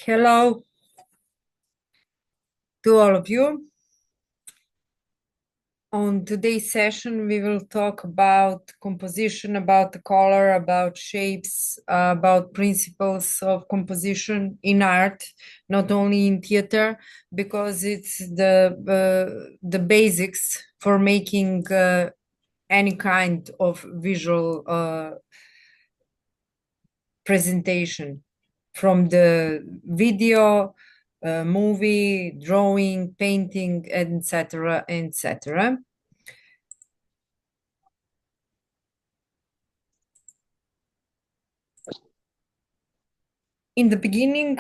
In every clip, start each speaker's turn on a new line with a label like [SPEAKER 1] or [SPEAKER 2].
[SPEAKER 1] Hello to all of you. On today's session, we will talk about composition, about the color, about shapes, about principles of composition in art, not only in theater, because it's the basics for making any kind of visual presentation, from the video, movie, drawing, painting, etc., etc. In the beginning,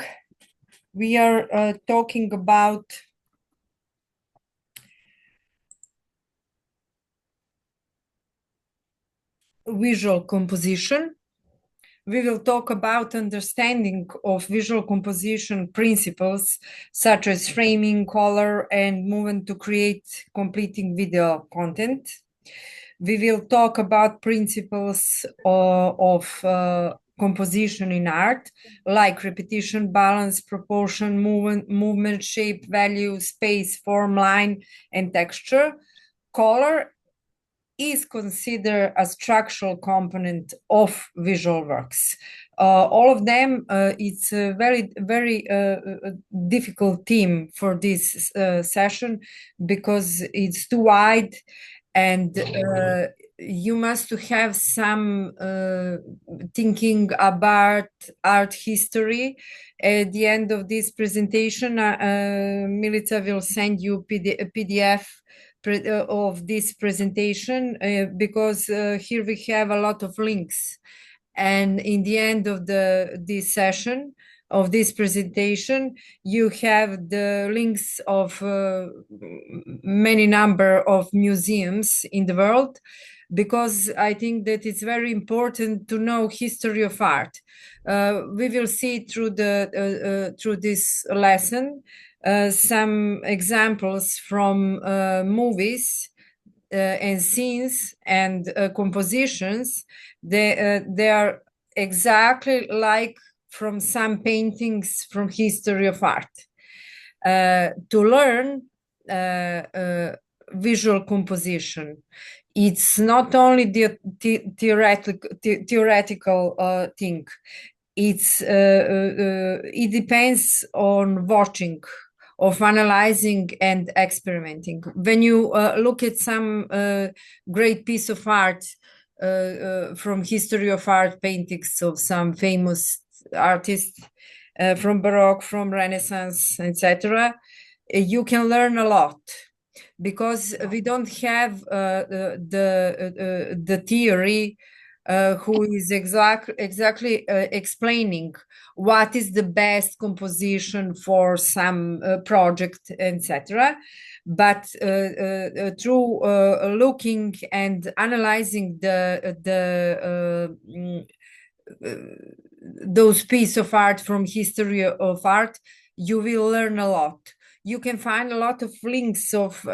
[SPEAKER 1] we are talking about visual composition. We will talk about understanding of visual composition principles such as framing, color, and movement to create completing video content. We will talk about principles of composition in art, like repetition, balance, proportion, movement, shape, value, space, form, line, and texture. Color is considered a structural component of visual works. All of them, it's a very difficult theme for this session because it's too wide, and you must have some thinking about art history. At the end of this presentation, Milica will send you a PDF of this presentation, because here we have a lot of links, and in the end of this session of this presentation you have the links of many number of museums in the world, because I think that it's very important to know history of art. We will see through this lesson some examples from movies and scenes and compositions. They are exactly like from some paintings from history of art. To learn visual composition, it's not only the theoretical thing. It depends on watching, of analyzing and experimenting. When you look at some great piece of art from history of art, paintings of some famous artists from Baroque, from Renaissance, etc., you can learn a lot, because we don't have the theory who is exactly explaining what is the best composition for some project, etc. But through looking and analyzing those pieces of art from history of art, you will learn a lot. You can find a lot of links of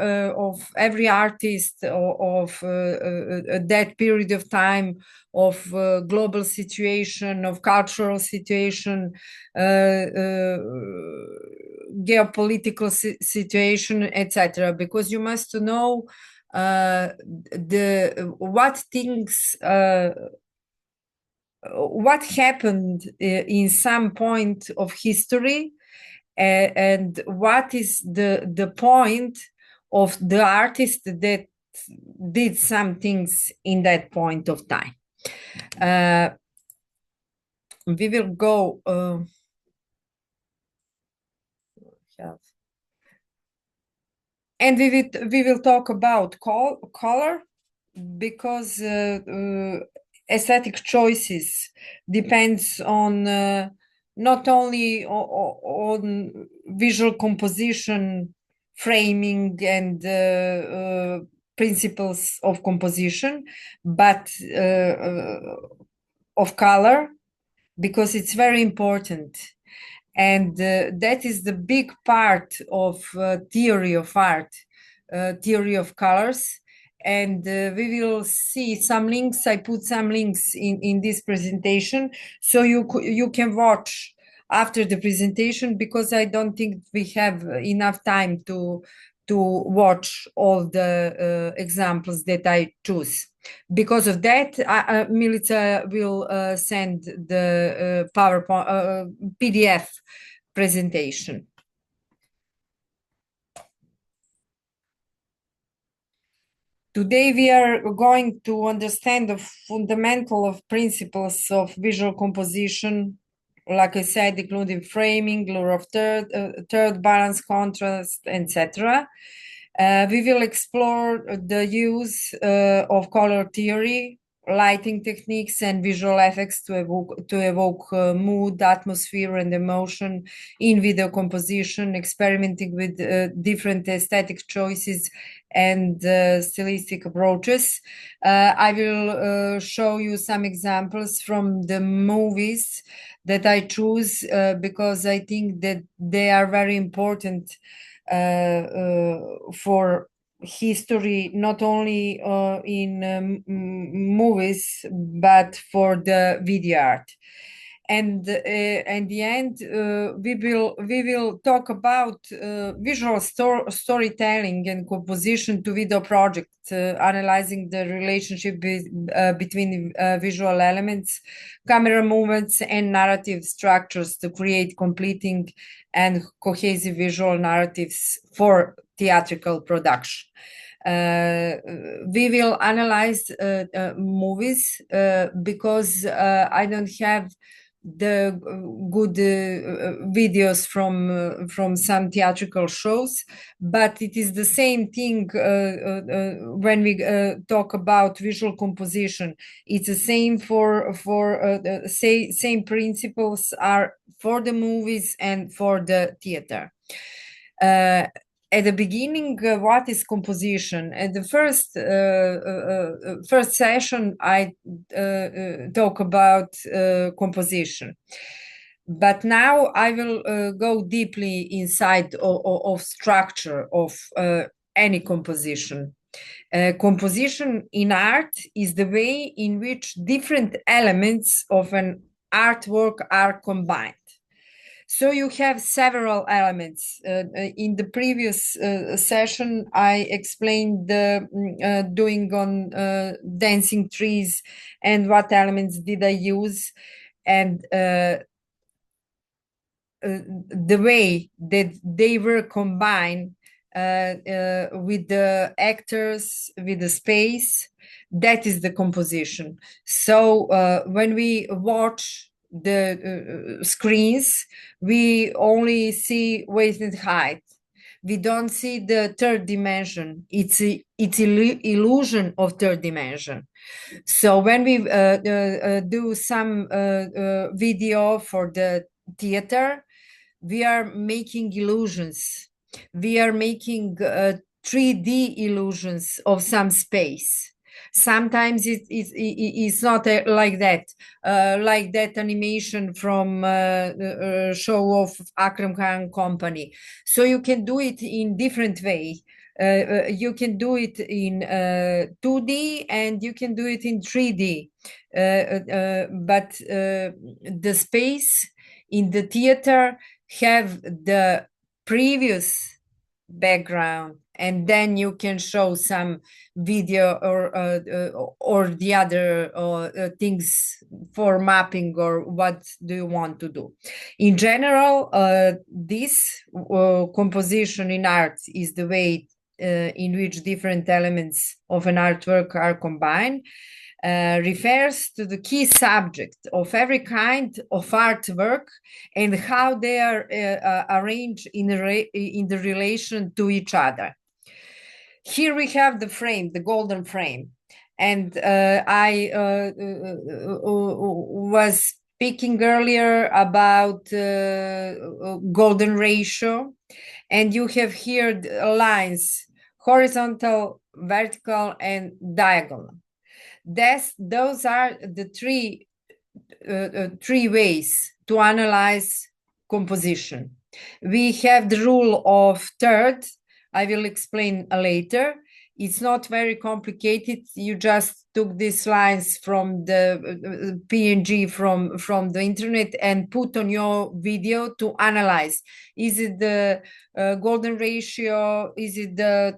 [SPEAKER 1] every artist of that period of time, of global situation, of cultural situation, geopolitical situation, etc. Because you must know what things. What happened in some point of history, and what is the point of the artist that did some things in that point of time. We will go and we will talk about color, because aesthetic choices depends on not only on visual composition, framing, and principles of composition, but of color, because it's very important. And that is the big part of theory of art, theory of colors. And we will see some links. I put some links in this presentation, so you can watch after the presentation, because I don't think we have enough time to watch all the examples that I choose. Because of that, Milica will send the PowerPoint PDF presentation. Today we are going to understand the fundamental of principles of visual composition, like I said, including framing, lure of third, balance, contrast, etc. We will explore the use of color theory, lighting techniques, and visual effects to evoke mood, atmosphere, and emotion in video composition, experimenting with different aesthetic choices and stylistic approaches. I will show you some examples from the movies that I choose because I think that they are very important for history, not only in movies, but for the video art. And at the end, we will talk about visual storytelling and composition to video projects, analyzing the relationship between visual elements, camera movements, and narrative structures to create completing and cohesive visual narratives for theatrical production. We will analyze movies because I don't have the good videos from some theatrical shows, but it is the same thing when we talk about visual composition. It's the same for same principles are for the movies and for the theater. At the beginning, what is composition? At the first session, I talk about composition. But now I will go deeply inside of structure of any composition. Composition in art is the way in which different elements of an artwork are combined. So you have several elements. In the previous session, I explained the doing on dancing trees and what elements did I use, and the way that they were combined with the actors, with the space. That is the composition. So when we watch the screens, we only see width and height. We don't see the third dimension. It's illusion of third dimension. So when we do some video for the theater, we are making illusions. We are making 3D illusions of some space. Sometimes it's not like that animation from show of Akram Khan Company. So you can do it in different way. You can do it in 2D and you can do it in 3D. But the space in the theater have the previous background, and then you can show some video or the other things for mapping or what do you want to do. In general, this composition in art is the way in which different elements of an artwork are combined. Refers to the key subject of every kind of artwork and how they are arranged in the relation to each other. Here we have the frame, the golden frame. And I was speaking earlier about golden ratio. And you have here lines, horizontal, vertical, and diagonal. Those are the three ways to analyze composition. We have the rule of third. I will explain later. It's not very complicated. You just took these lines from the PNG from the internet and put on your video to analyze. Is it the golden ratio? Is it the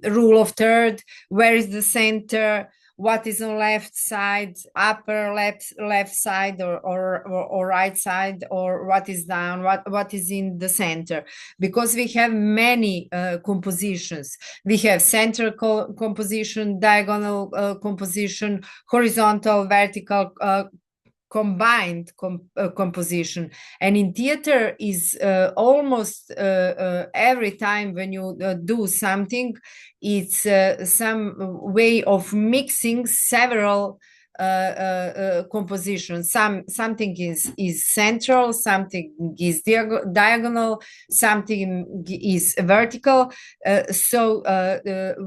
[SPEAKER 1] rule of third? Where is the center? What is on left side, upper left side, or right side, or what is down, what is in the center? Because we have many compositions. We have central composition, diagonal composition, horizontal, vertical, combined composition. And in theater is almost every time when you do something, it's some way of mixing several compositions. Something is central, something is diagonal, something is vertical. So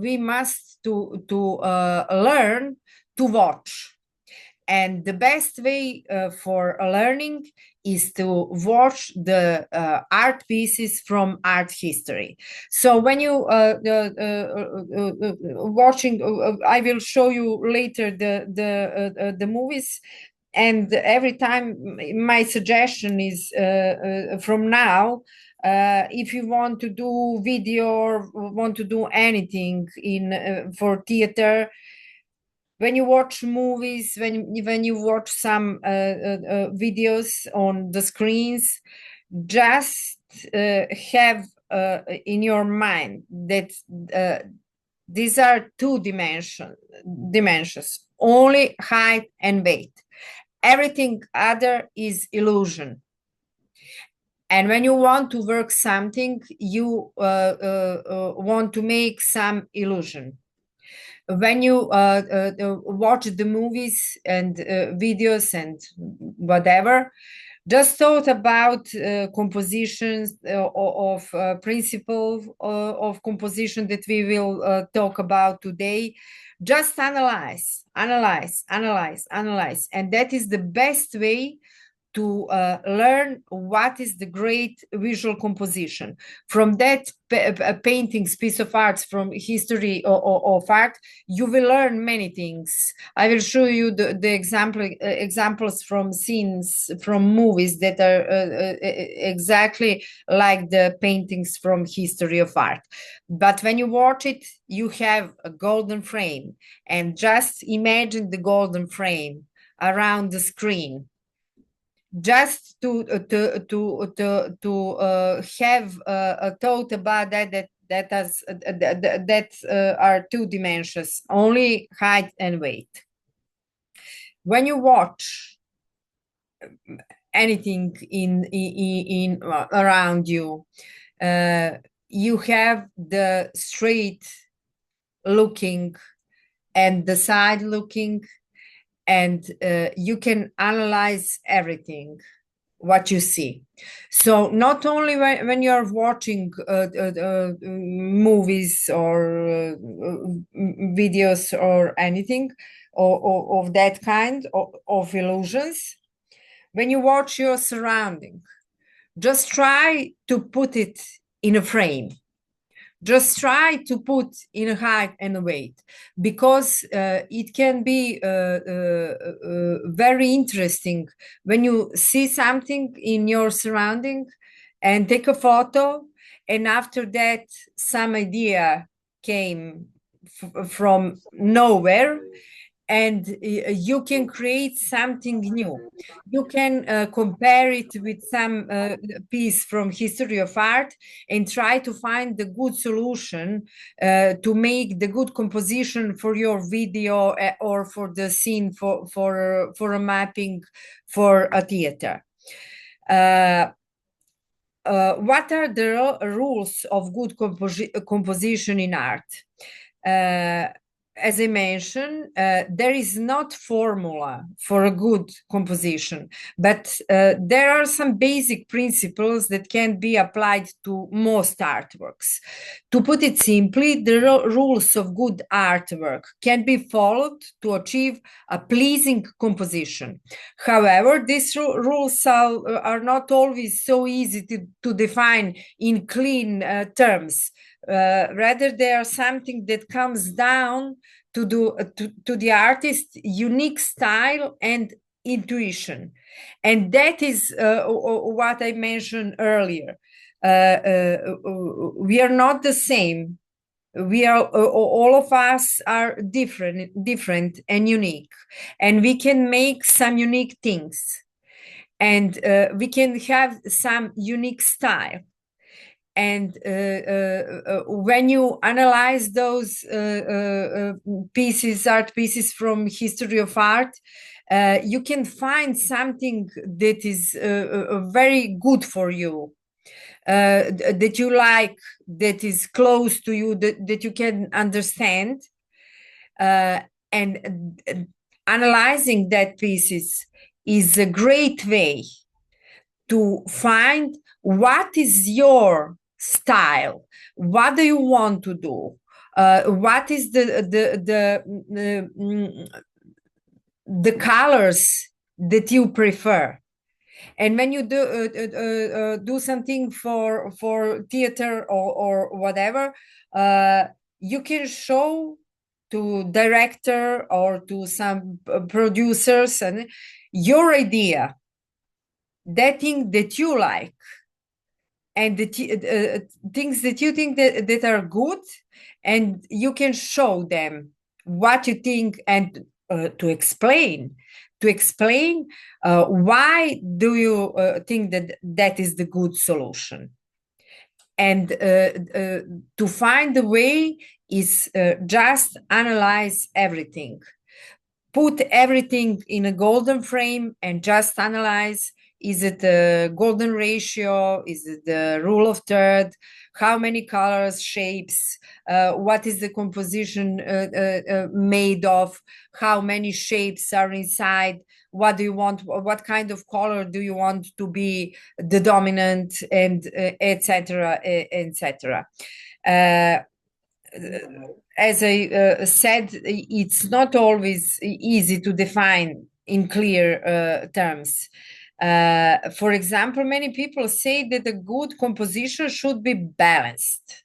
[SPEAKER 1] we must to learn to watch. And the best way for learning is to watch the art pieces from art history. So when you watching, I will show you later the movies. And every time, my suggestion is from now, if you want to do video or want to do anything in for theater, when you watch movies, when you watch some videos on the screens, just have in your mind that these are two dimensions, only height and weight. Everything other is illusion. And when you want to work something, you want to make some illusion. When you watch the movies and videos and whatever, just thought about compositions of principles of composition that we will talk about today. Just analyze. And that is the best way to learn what is the great visual composition. From that paintings, piece of arts from history of art, you will learn many things. I will show you the examples from scenes from movies that are exactly like the paintings from history of art. But when you watch it, you have a golden frame, and just imagine the golden frame around the screen. Just to have a thought about that are two dimensions, only height and weight. When you watch anything in around you, you have the straight looking and the side looking, and you can analyze everything what you see. So not only when you're watching movies or videos or anything of that kind of illusions, when you watch your surrounding, just try to put it in a frame. Just try to put in a height and a weight, because it can be very interesting when you see something in your surrounding and take a photo, and after that some idea came from nowhere, and you can create something new. You can compare it with some piece from history of art and try to find the good solution to make the good composition for your video or for the scene for a mapping for a theater. What are the rules of good composition in art? As I mentioned, there is not formula for a good composition, but there are some basic principles that can be applied to most artworks. To put it simply, the rules of good artwork can be followed to achieve a pleasing composition. However, these rules are not always so easy to define in clean terms. Rather, they are something that comes down to the artist's unique style and intuition. And that is what I mentioned earlier. We are not the same. We are all of us are different and unique, and we can make some unique things, and we can have some unique style. And when you analyze those art pieces from history of art, you can find something that is very good for you, that you like, that is close to you, that you can understand. And analyzing that pieces is a great way to find what is your style, what do you want to do, what is the colors that you prefer. And when you do something for theater or whatever, you can show to director or to some producers and your idea, that thing that you like, and the things that you think that are good, and you can show them what you think, and to explain why do you think that that is the good solution. And to find the way is just analyze everything, put everything in a golden frame and just analyze. Is it a golden ratio? Is it the rule of third? How many colors, shapes? What is the composition made of? How many shapes are inside? What do you want? What kind of color do you want to be the dominant? And etc. etc. As I said, it's not always easy to define in clear terms. For example, many people say that a good composition should be balanced,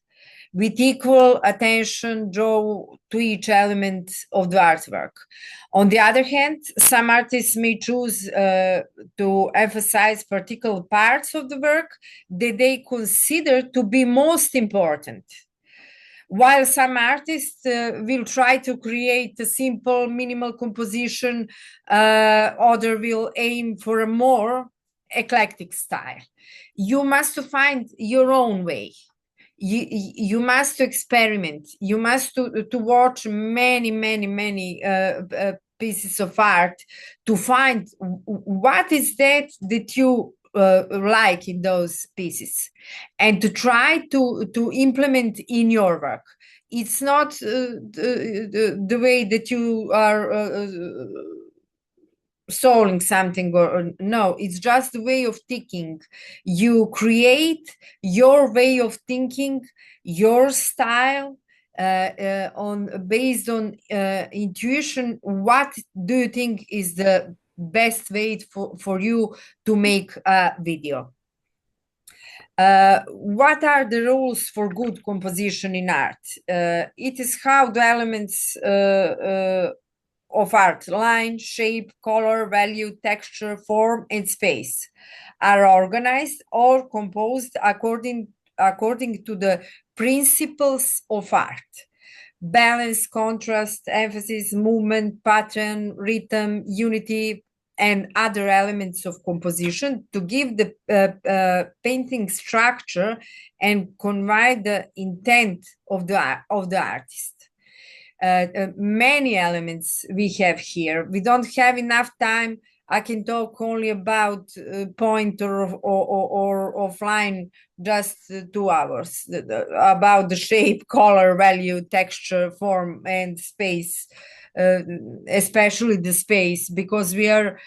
[SPEAKER 1] with equal attention drawn to each element of the artwork. On the other hand, some artists may choose to emphasize particular parts of the work that they consider to be most important, while some artists will try to create a simple, minimal composition, other will aim for a more eclectic style. You must find your own way. You must experiment. You must to watch many pieces of art to find what is that you like in those pieces, and to try to implement in your work. It's not the way that you are solving something, or no, it's just the way of thinking. You create your way of thinking, your style, based on intuition. What do you think is the best way for you to make a video? What are the rules for good composition in art? It is how the elements of art, line, shape, color, value, texture, form, and space, are organized or composed according to the principles of art: balance, contrast, emphasis, movement, pattern, rhythm, unity, and other elements of composition to give the painting structure and convey the intent of the artist. Many elements we have here. We don't have enough time. I can talk only about point or offline, just 2 hours, about the shape, color, value, texture, form, and space. Especially the space, because we are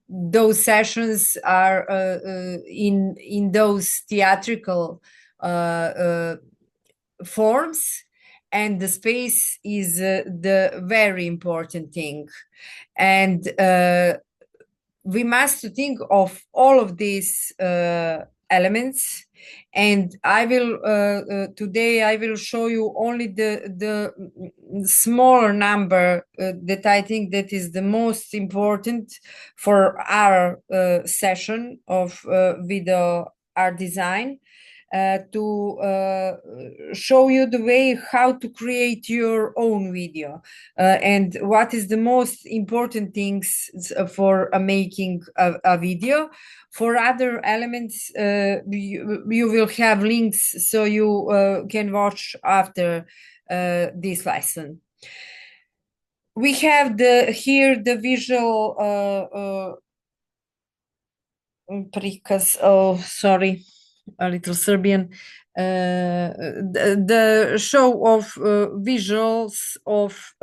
[SPEAKER 1] those sessions are in those theatrical forms, and the space is the very important thing. And we must think of all of these elements, and I will today I will show you only the smaller number that I think that is the most important for our session of video art design, to show you the way how to create your own video, and what is the most important things for making a video. For other elements, you will have links so you can watch after this lesson. We have here the visual prikaz. Oh, sorry, a little Serbian. The show of visuals of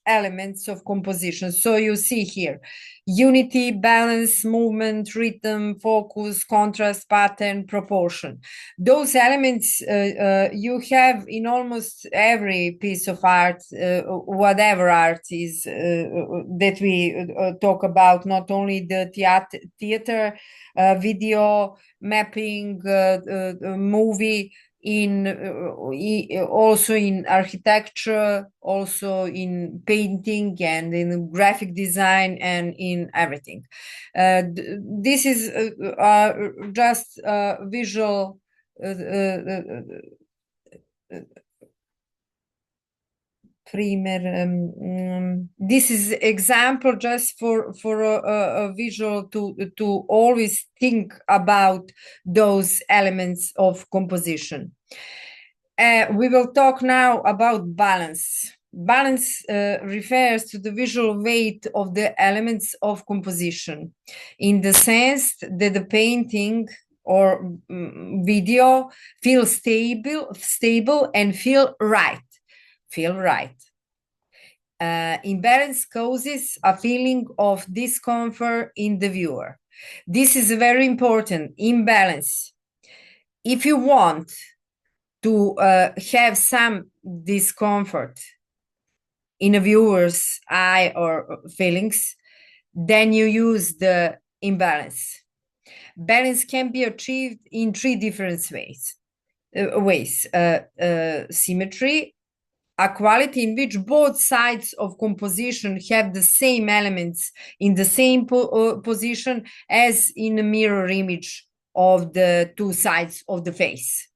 [SPEAKER 1] elements of composition. So you see here unity, balance, movement, rhythm, focus, contrast, pattern, proportion. Those elements you have in almost every piece of art, whatever art is that we talk about, not only the theater, video, mapping, movie, also in architecture, also in painting and in graphic design and in everything. This is just visual this is example just for a visual to always think about those elements of composition. We will talk now about balance. Balance refers to the visual weight of the elements of composition, in the sense that the painting or video feels stable and feel right. Imbalance causes a feeling of discomfort in the viewer. This is very important. Imbalance. If you want to have some discomfort in a viewer's eye or feelings, then you use the imbalance. Balance can be achieved in three different ways. Symmetry, a quality in which both sides of composition have the same elements in the same position as in a mirror image of the two sides of the face.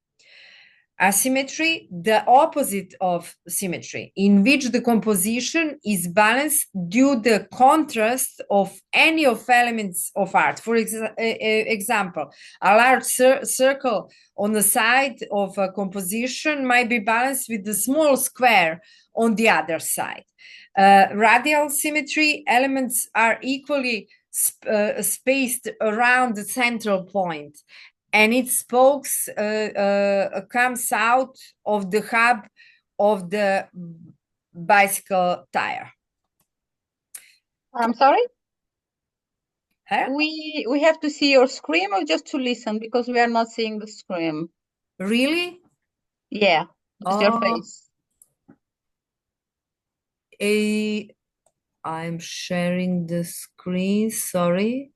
[SPEAKER 1] Asymmetry, the opposite of symmetry, in which the composition is balanced due to the contrast of any of elements of art. For example, a large circle on the side of a composition might be balanced with the small square on the other side. Radial symmetry, elements are equally spaced around the central point, and its spokes comes out of the hub of the bicycle tire.
[SPEAKER 2] I'm sorry?
[SPEAKER 1] Huh?
[SPEAKER 2] We have to see your screen or just to listen, because we are not seeing the screen.
[SPEAKER 1] Really?
[SPEAKER 2] Yeah, just your face.
[SPEAKER 1] I'm sharing the screen, sorry.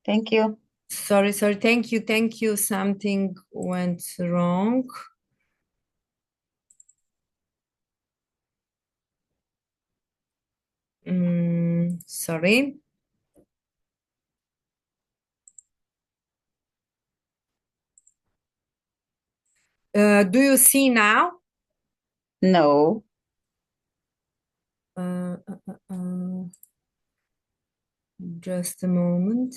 [SPEAKER 2] Thank you.
[SPEAKER 1] Sorry, thank you. Something went wrong. Sorry. Do you see now?
[SPEAKER 2] No.
[SPEAKER 1] Just a moment.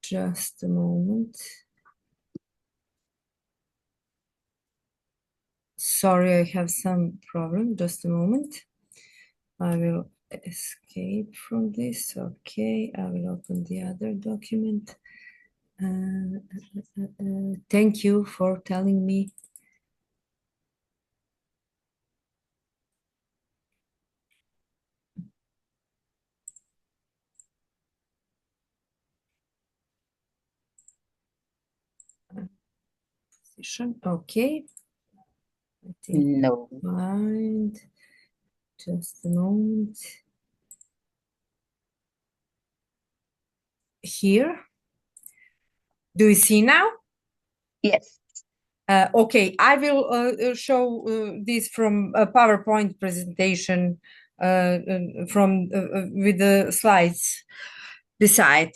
[SPEAKER 1] Just a moment. Sorry, I have some problem. Just a moment. I will escape from this. Okay, I will open the other document. Thank you for telling me. Position. Okay. I think
[SPEAKER 2] no.
[SPEAKER 1] Mind. Just a moment. here. Do you see now?
[SPEAKER 2] Yes.
[SPEAKER 1] Okay, I will show this from a PowerPoint presentation with the slides beside.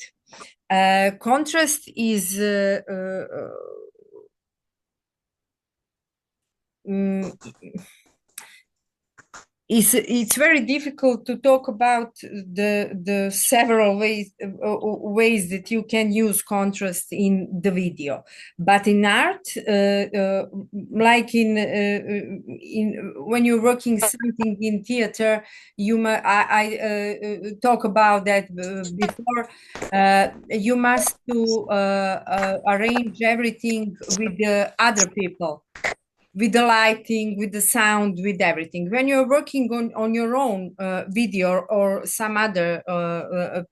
[SPEAKER 1] Contrast is it's very difficult to talk about the several ways that you can use contrast in the video, but in art, like in when you're working something in theater, I talk about that before. You must to arrange everything with the other people, with the lighting, with the sound, with everything. When you're working on your own video or some other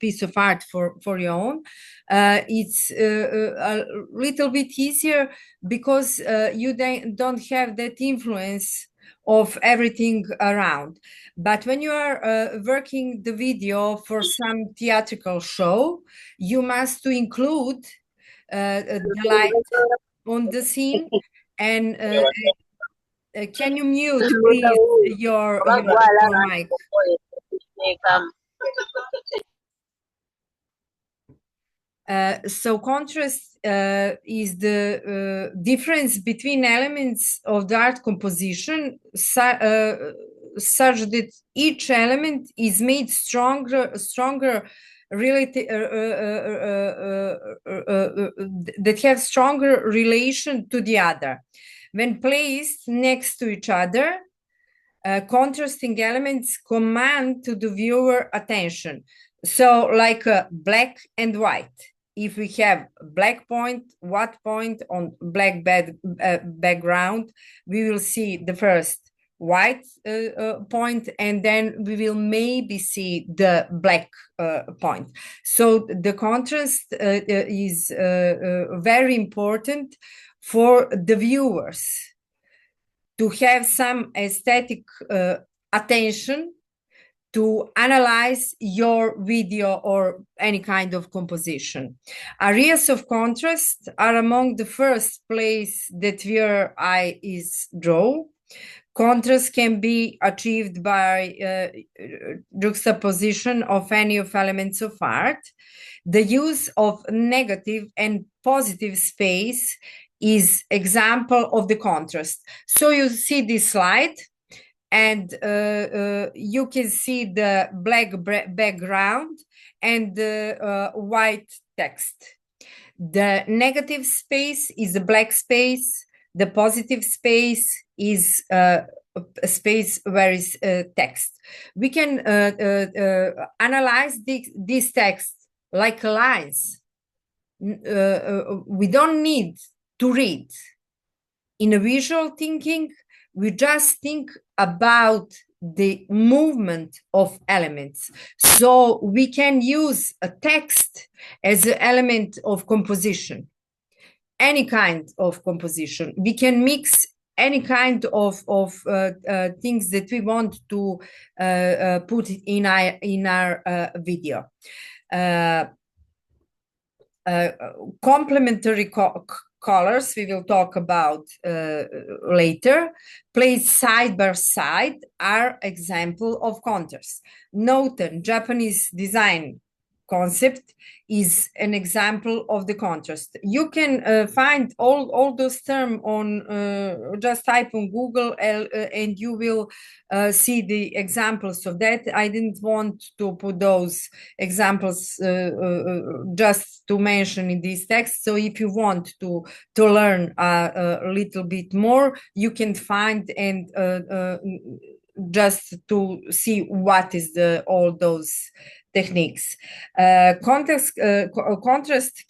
[SPEAKER 1] piece of art for your own, it's a little bit easier because you don't have that influence of everything around. But when you are working the video for some theatrical show, you must to include the light on the scene. And can you mute, please, your mic? So contrast is the difference between elements of the art composition, such that each element is made stronger, that have stronger relation to the other. When placed next to each other, contrasting elements command to the viewer attention. So like black and white. If we have black point, white point on black background, we will see the first white point, and then we will maybe see the black point. So the contrast is very important for the viewers to have some aesthetic attention to analyze your video or any kind of composition. Areas of contrast are among the first place that viewer eye is drawn. Contrast can be achieved by juxtaposition of any of elements of art. The use of negative and positive space is example of the contrast. So you see this slide, and you can see the black background and the white text. The negative space is the black space. The positive space is a space where is text. We can analyze this text like lines. We don't need to read. In a visual thinking, we just think about the movement of elements. So we can use a text as an element of composition, any kind of composition. We can mix any kind of things that we want to put in our video. Complementary colors we will talk about later, placed side by side, are example of contrast. Noten, Japanese design concept is an example of the contrast. You can find all those terms on, just type on Google and you will see the examples of that. I didn't want to put those examples just to mention in this text. So if you want to learn a little bit more, you can find and just to see what is all those techniques. Contrast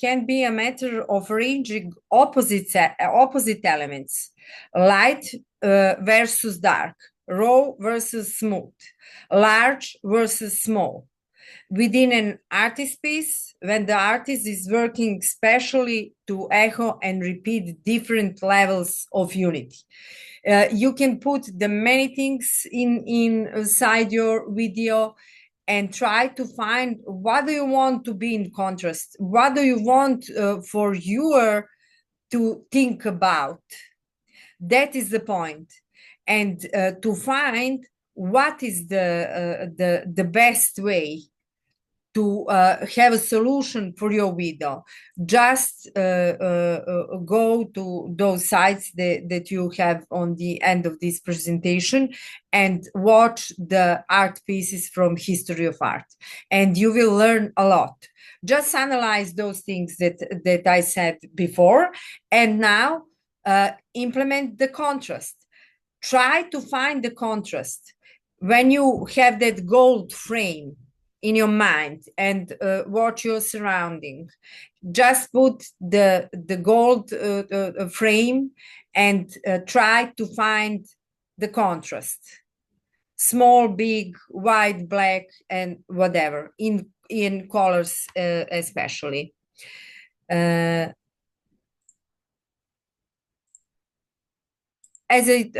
[SPEAKER 1] can be a matter of arranging opposite elements, light versus dark, raw versus smooth, large versus small. Within an artist piece, when the artist is working specially to echo and repeat different levels of unity. You can put the many things inside your video, and try to find what do you want to be in contrast, what do you want for viewer to think about. That is the point. And to find what is the best way to have a solution for your video. Just go to those sites that you have on the end of this presentation and watch the art pieces from History of Art, and you will learn a lot. Just analyze those things that I said before, and now implement the contrast. Try to find the contrast. When you have that gold frame in your mind and watch your surrounding, just put the gold frame and try to find the contrast. Small, big, white, black, and whatever, in colors especially. As I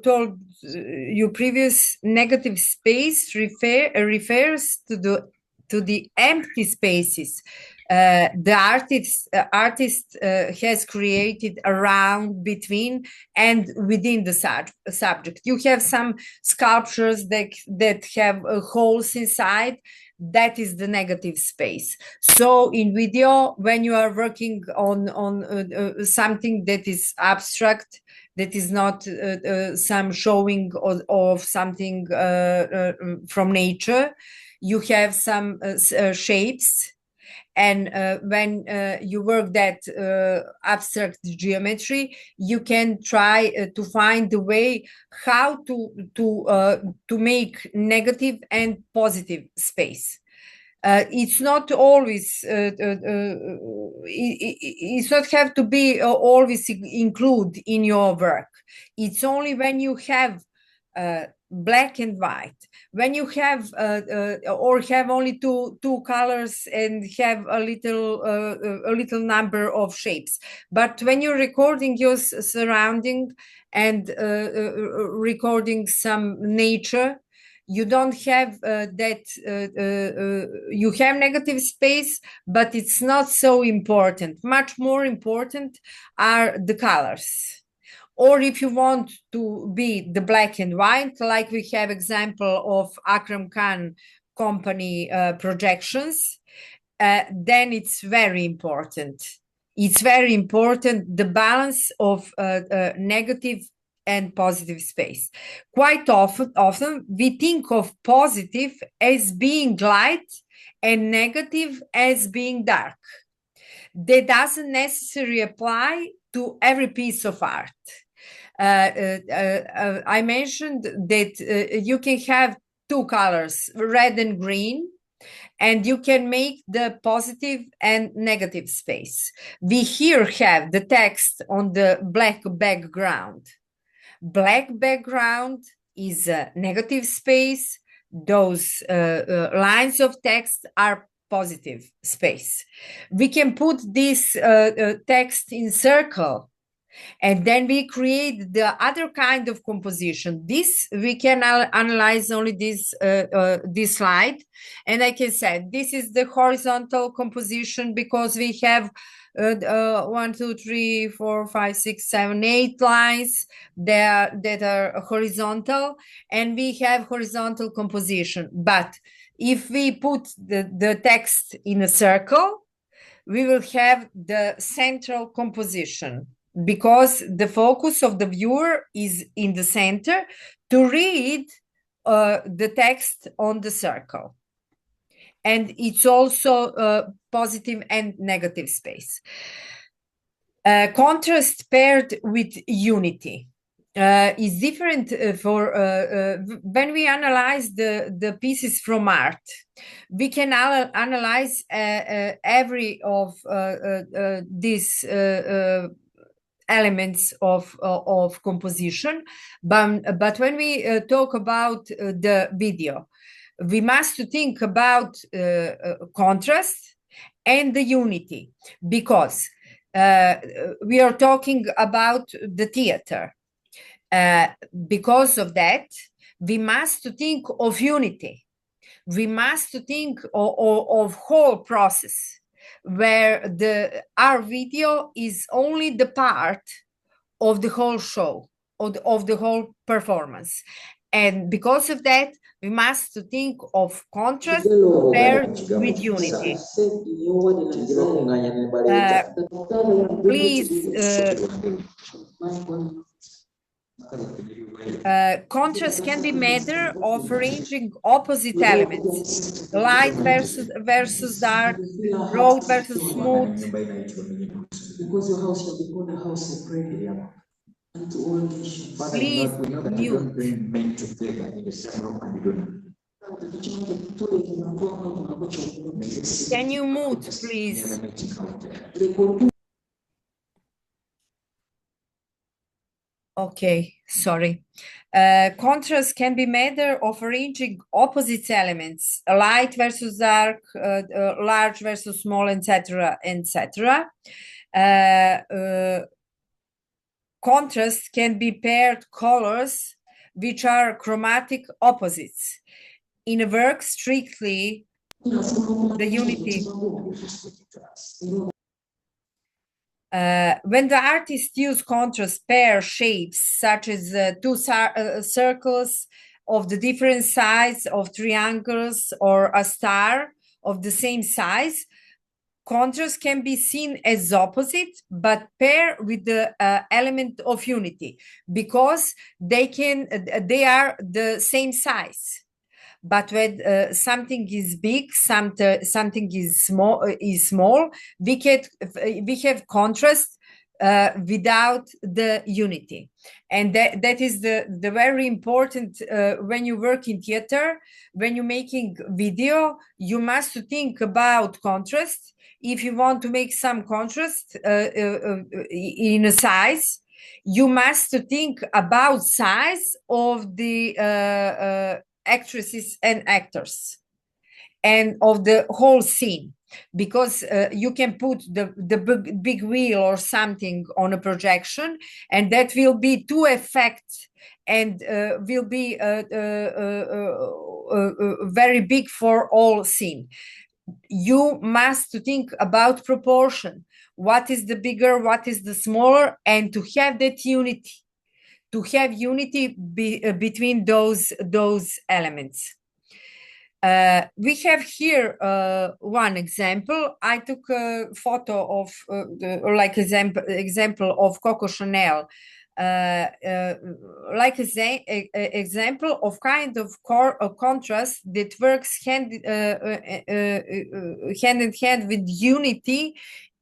[SPEAKER 1] told you previous, negative space refers to the empty spaces the artist has created around, between, and within the subject. You have some sculptures that have holes inside. That is the negative space. So in video, when you are working on something that is abstract, that is not some showing of something from nature, you have some shapes. And when you work that abstract geometry, you can try to find the way how to make negative and positive space. It's not always it's not have to be always include in your work. It's only when you have black and white, when you have or have only two colors and have a little number of shapes. But when you're recording your surrounding and recording some nature, you don't have that you have negative space, but it's not so important. Much more important are the colors. Or if you want to be the black and white, like we have example of Akram Khan company projections, then it's very important. It's very important, the balance of negative and positive space. Quite often we think of positive as being light and negative as being dark. That doesn't necessarily apply to every piece of art. I mentioned that you can have two colors, red and green, and you can make the positive and negative space. We here have the text on the black background. Black background is a negative space. Those lines of text are positive space. We can put this text in circle, and then we create the other kind of composition. This we can analyze only this slide, and I can say this is the horizontal composition because we have 1, 2, 3, 4, 5, 6, 7, 8 lines that are horizontal, and we have horizontal composition. But if we put the text in a circle, we will have the central composition, because the focus of the viewer is in the center to read the text on the circle. And it's also positive and negative space. Contrast paired with unity is different for when we analyze the pieces from art. We can analyze every of these elements of composition, but when we talk about the video, we must think about contrast and the unity, because we are talking about the theater. Because of that, we must think of unity. We must think of whole process where our video is only the part of the whole show, of the whole performance. And because of that, we must think of contrast paired with unity. Please, contrast can be matter of arranging opposite elements, light versus dark, broad versus smooth. Please mute. Can you mute, please? Okay, sorry. Contrast can be matter of arranging opposite elements, light versus dark, large versus small, etc., etc. Contrast can be paired colors which are chromatic opposites. In a work, strictly the unity. When the artist use contrast pair shapes, such as two circles of the different size of triangles or a star of the same size, contrast can be seen as opposite, but pair with the element of unity because they are the same size. But when something is big, something is small, we have contrast without the unity, and that is the very important when you work in theater. When you're making video, you must think about contrast. If you want to make some contrast in a size, you must think about size of the actresses and actors and of the whole scene, because you can put the big wheel or something on a projection, and that will be too effect and will be very big for all scene. You must think about proportion. What is the bigger, what is the smaller, and to have that unity, between those elements. We have here one example. I took a photo of example of Coco Chanel, example of kind of contrast that works hand in hand with unity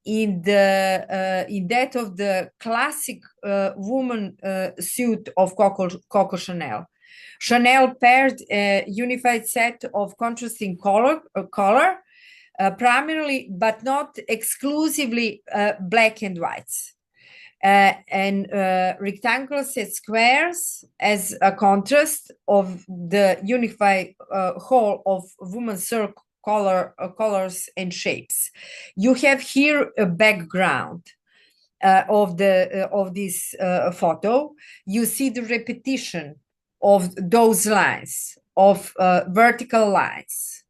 [SPEAKER 1] in that of the classic woman suit of Coco Chanel. Chanel paired a unified set of contrasting color, primarily but not exclusively black and whites, and rectangles and squares as a contrast of the unified whole of woman's circle colors and shapes. You have here a background of this photo. You see the repetition of those lines, of vertical lines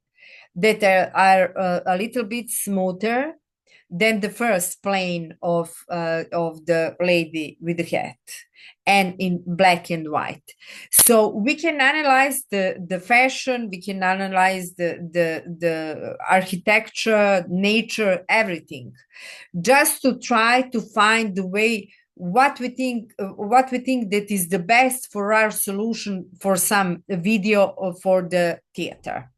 [SPEAKER 1] that are a little bit smoother than the first plane of the lady with the hat, and in black and white. So we can analyze the fashion, we can analyze the architecture, nature, everything, just to try to find the way what we think that is the best for our solution for some video or for the theater.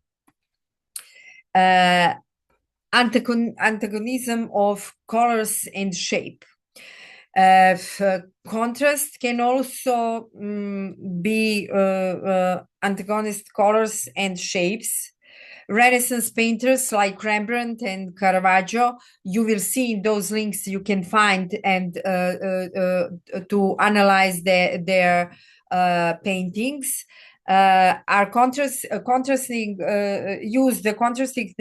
[SPEAKER 1] Antagonism of colors and shape. Contrast can also be antagonist colors and shapes. Renaissance painters like Rembrandt and Caravaggio, you will see in those links you can find and to analyze their paintings. Are contrasting use the contrasting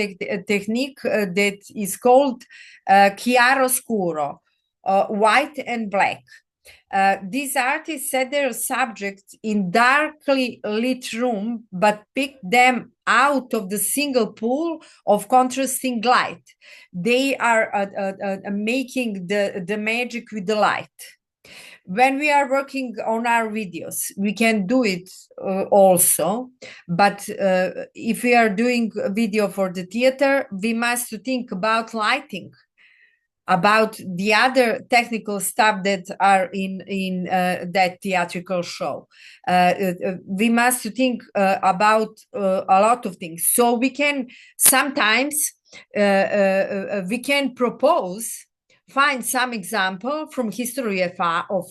[SPEAKER 1] technique that is called chiaro scuro, white and black. These artists set their subjects in darkly lit room, but pick them out of the single pool of contrasting light. They are making the magic with the light. When we are working on our videos, we can do it also, but if we are doing a video for the theater, we must think about lighting, about the other technical stuff that are in that theatrical show. We must think about a lot of things. So we can sometimes we can find some example from history of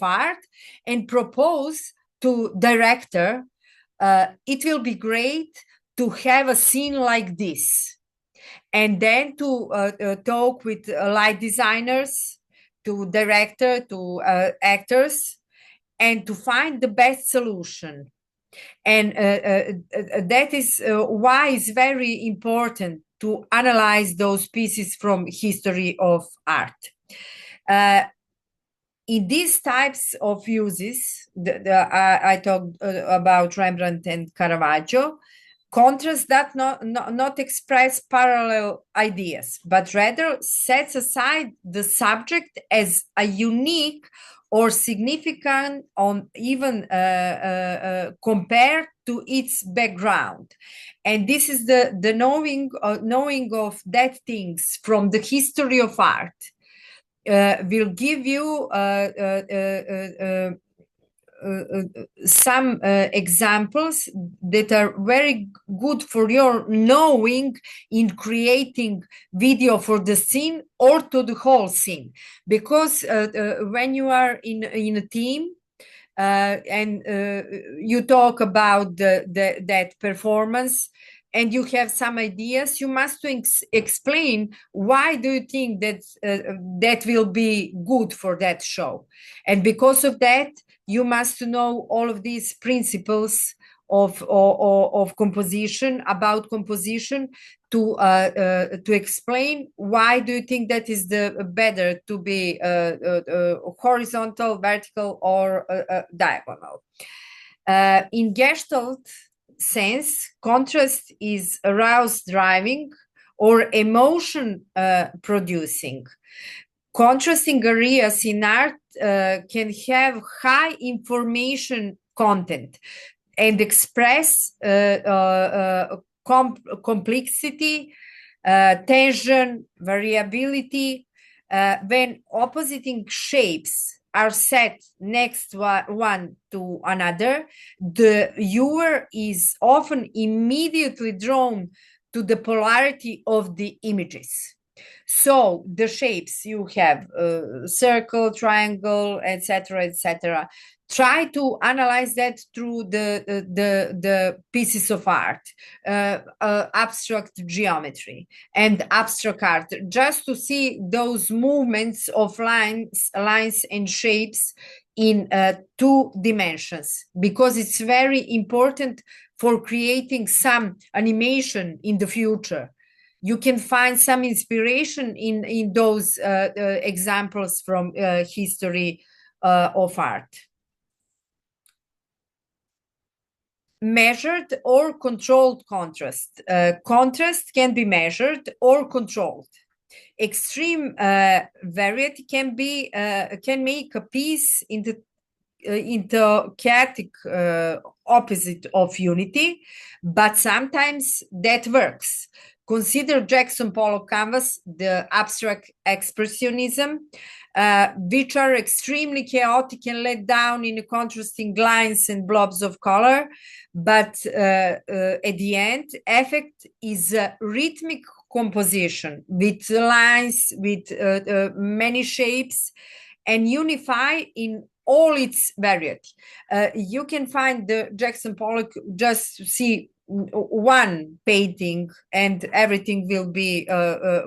[SPEAKER 1] art and propose to director, it will be great to have a scene like this, and then to talk with light designers, to director, to actors, and to find the best solution. And that is why it's very important to analyze those pieces from history of art. In these types of uses, I talked about Rembrandt and Caravaggio, contrast does not express parallel ideas, but rather sets aside the subject as a unique or significant on even compared to its background. And this is the knowing of that things from the history of art will give you some examples that are very good for your knowing in creating video for the scene or to the whole scene. Because when you are in a team and you talk about that performance, and you have some ideas, you must explain why do you think that that will be good for that show. And because of that, you must know all of these principles of composition, about composition, to explain why do you think that is the better to be horizontal, vertical, or diagonal. In Gestalt sense, contrast is aroused driving or emotion producing. Contrasting areas in art can have high information content and express complexity, tension, variability. When opposing shapes are set next one to another, the viewer is often immediately drawn to the polarity of the images. So the shapes you have, circle, triangle, etc., etc. Try to analyze that through the pieces of art, abstract geometry and abstract art, just to see those movements of lines and shapes in 2 dimensions, because it's very important for creating some animation in the future. You can find some inspiration in those examples from history of art. Measured or controlled contrast. Contrast can be measured or controlled. Extreme variety can make a piece into chaotic opposite of unity, but sometimes that works. Consider Jackson Pollock canvas, the abstract expressionism, which are extremely chaotic and let down in contrasting lines and blobs of color. But at the end, effect is a rhythmic composition with lines, with many shapes, and unify in all its variety. You can find the Jackson Pollock, just see one painting and everything will be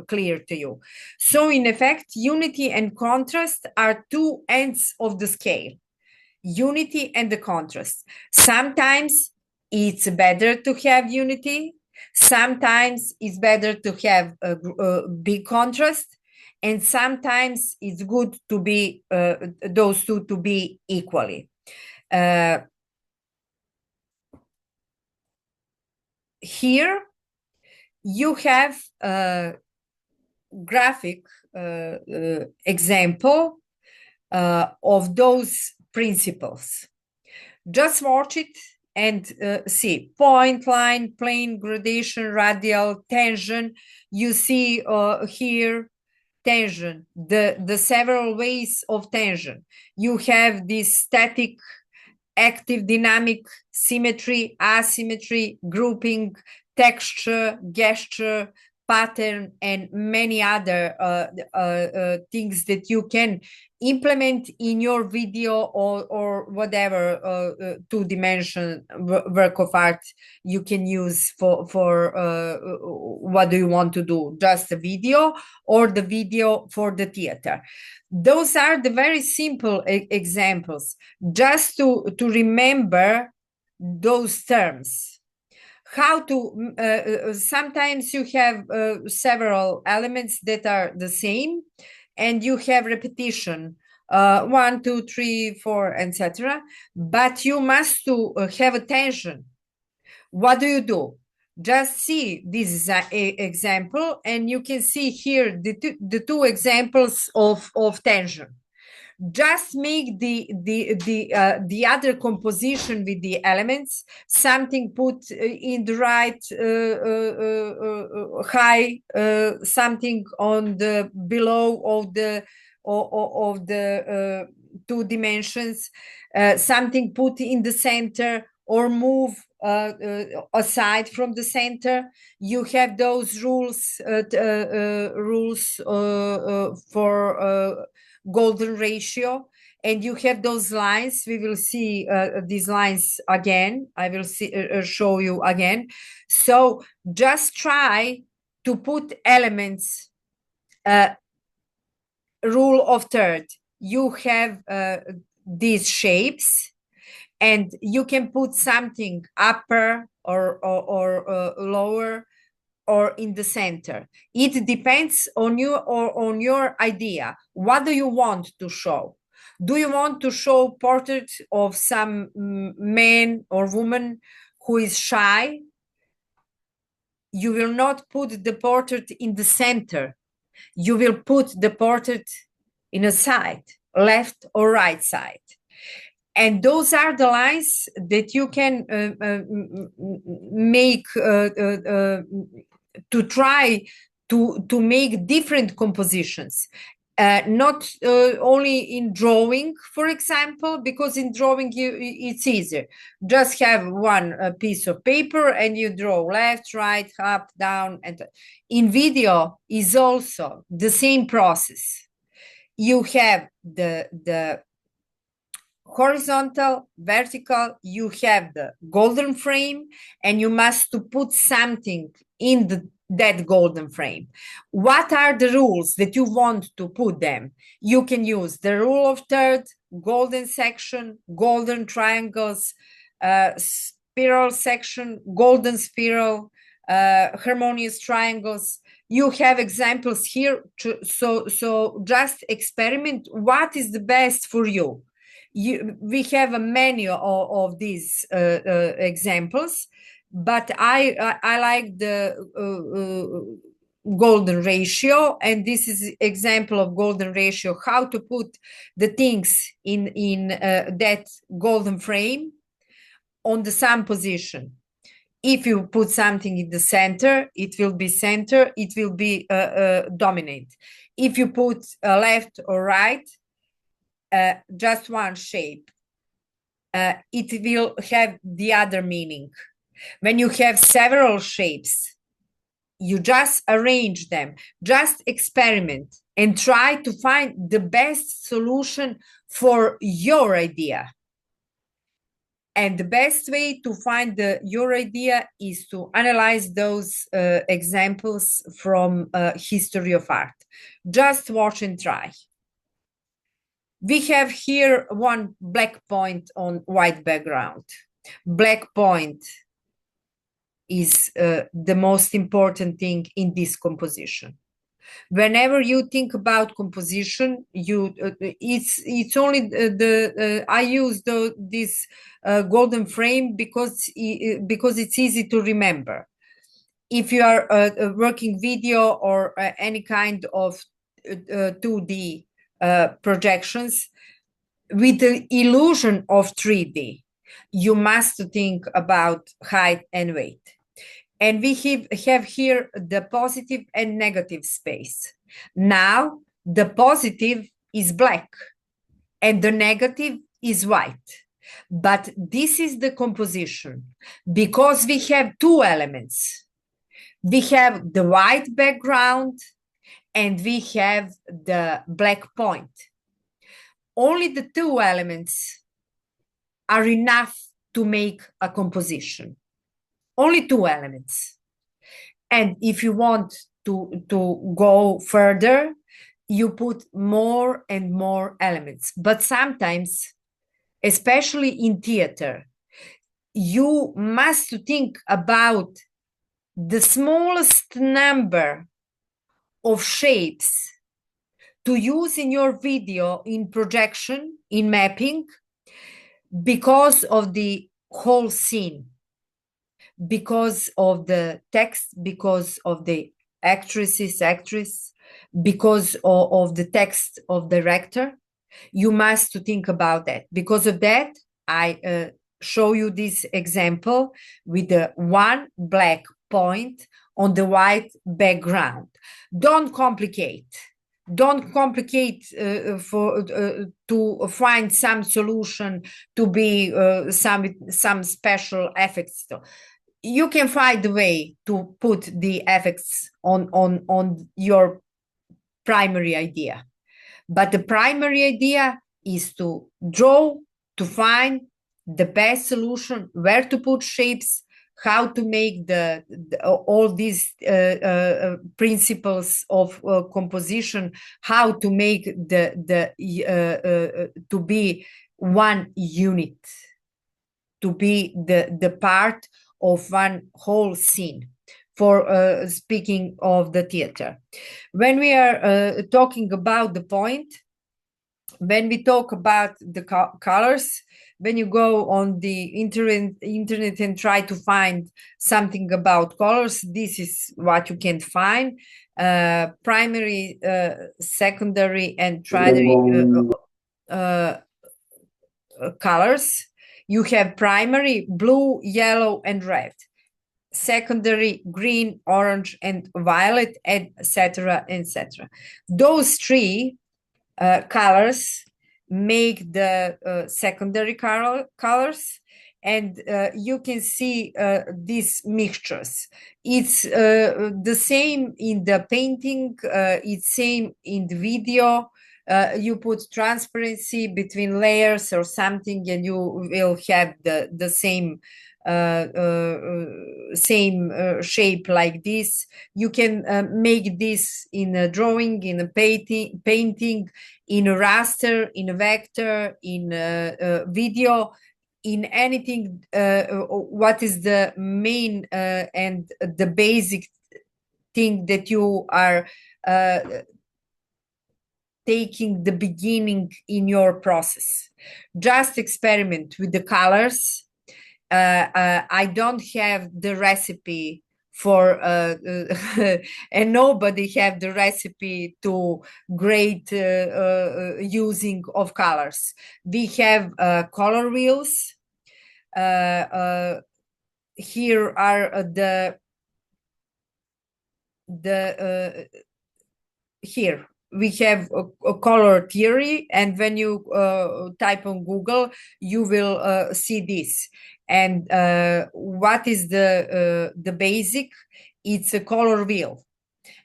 [SPEAKER 1] clear to you. So in effect, unity and contrast are 2 ends of the scale. Unity and the contrast. Sometimes it's better to have unity. Sometimes it's better to have a big contrast. and sometimes it's good to be those two to be equally. Here you have a graphic example of those principles. Just watch it and see point, line, plane, gradation, radial, tangent. You see here tangent, the several ways of tangent. You have this static, active, dynamic, symmetry, asymmetry, grouping, texture, gesture, pattern, and many other things that you can implement in your video or whatever two-dimension work of art you can use for what do you want to do, just a video or the video for the theater. Those are the very simple examples, just to remember those terms. How to sometimes you have several elements that are the same, and you have repetition, 1, 2, 3, 4, etc. But you must to have attention. What do you do? Just see, this is an example, and you can see here the two examples of tension. Just make the other composition with the elements, something put in the right high, something on the below of the two dimensions, something put in the center or move aside from the center. You have those rules for golden ratio, and you have those lines. We will see these lines again. I will show you again. So just try to put elements. Rule of third, you have these shapes, and you can put something upper or lower or in the center. It depends on you or on your idea. What do you want to show? Do you want to show portrait of some man or woman who is shy? You will not put the portrait in the center. You will put the portrait in a side, left or right side. And those are the lines that you can make to try to make different compositions. Not only in drawing, for example, because in drawing it's easier. Just have one piece of paper and you draw left, right, up, down. And in video is also the same process. You have the horizontal, vertical, you have the golden frame, and you must to put something in that golden frame. What are the rules that you want to put them? You can use the rule of third, golden section, golden triangles, spiral section, golden spiral, harmonious triangles. You have examples here, so just experiment what is the best for you. We have a many of these examples, but I like the golden ratio, and this is example of golden ratio, how to put the things in that golden frame on the same position. If you put something in the center, it will be center, it will be dominant. If you put left or right, just one shape, it will have the other meaning. When you have several shapes, you just arrange them, just experiment and try to find the best solution for your idea. And the best way to find your idea is to analyze those examples from history of art. Just watch and try. We have here one black point on white background. Black point is the most important thing in this composition. Whenever you think about composition, it's only I use this golden frame because it's easy to remember. If you are working video or any kind of 2D projections with the illusion of 3D, you must think about height and weight. And we have here the positive and negative space. Now, the positive is black and the negative is white. But this is the composition because we have two elements. We have the white background and we have the black point. Only the two elements are enough to make a composition. Only two elements. And if you want to go further, you put more and more elements. But sometimes, especially in theater, you must think about the smallest number of shapes to use in your video, in projection, in mapping, because of the whole scene, because of the text, because of the actress, because of the text of director. You must think about that. Because of that, I show you this example with the one black point on the white background. Don't complicate. Don't complicate to find some solution to be some special effects. You can find a way to put the effects on your primary idea. But the primary idea is to draw, to find the best solution, where to put shapes, how to make all these principles of composition, how to make to be one unit, to be the part of one whole scene. For speaking of the theater, when we are talking about the point, when we talk about the colors, when you go on the internet and try to find something about colors, this is what you can find: primary, secondary, and tertiary colors. You have primary blue, yellow, and red. Secondary green, orange, and violet, etc., etc. Those three colors make the secondary colors, and you can see these mixtures. It's the same in the painting, it's same in the video. You put transparency between layers or something, and you will have the same shape like this. You can make this in a drawing, in a painting, in a raster, in a vector, in a video, in anything. What is the main and the basic thing that you are taking the beginning in your process? Just experiment with the colors. I don't have the recipe for and nobody have the recipe to great using of colors. We have color wheels. Here are here we have a color theory, and when you type on Google, you will see this. And what is the basic? It's a color wheel.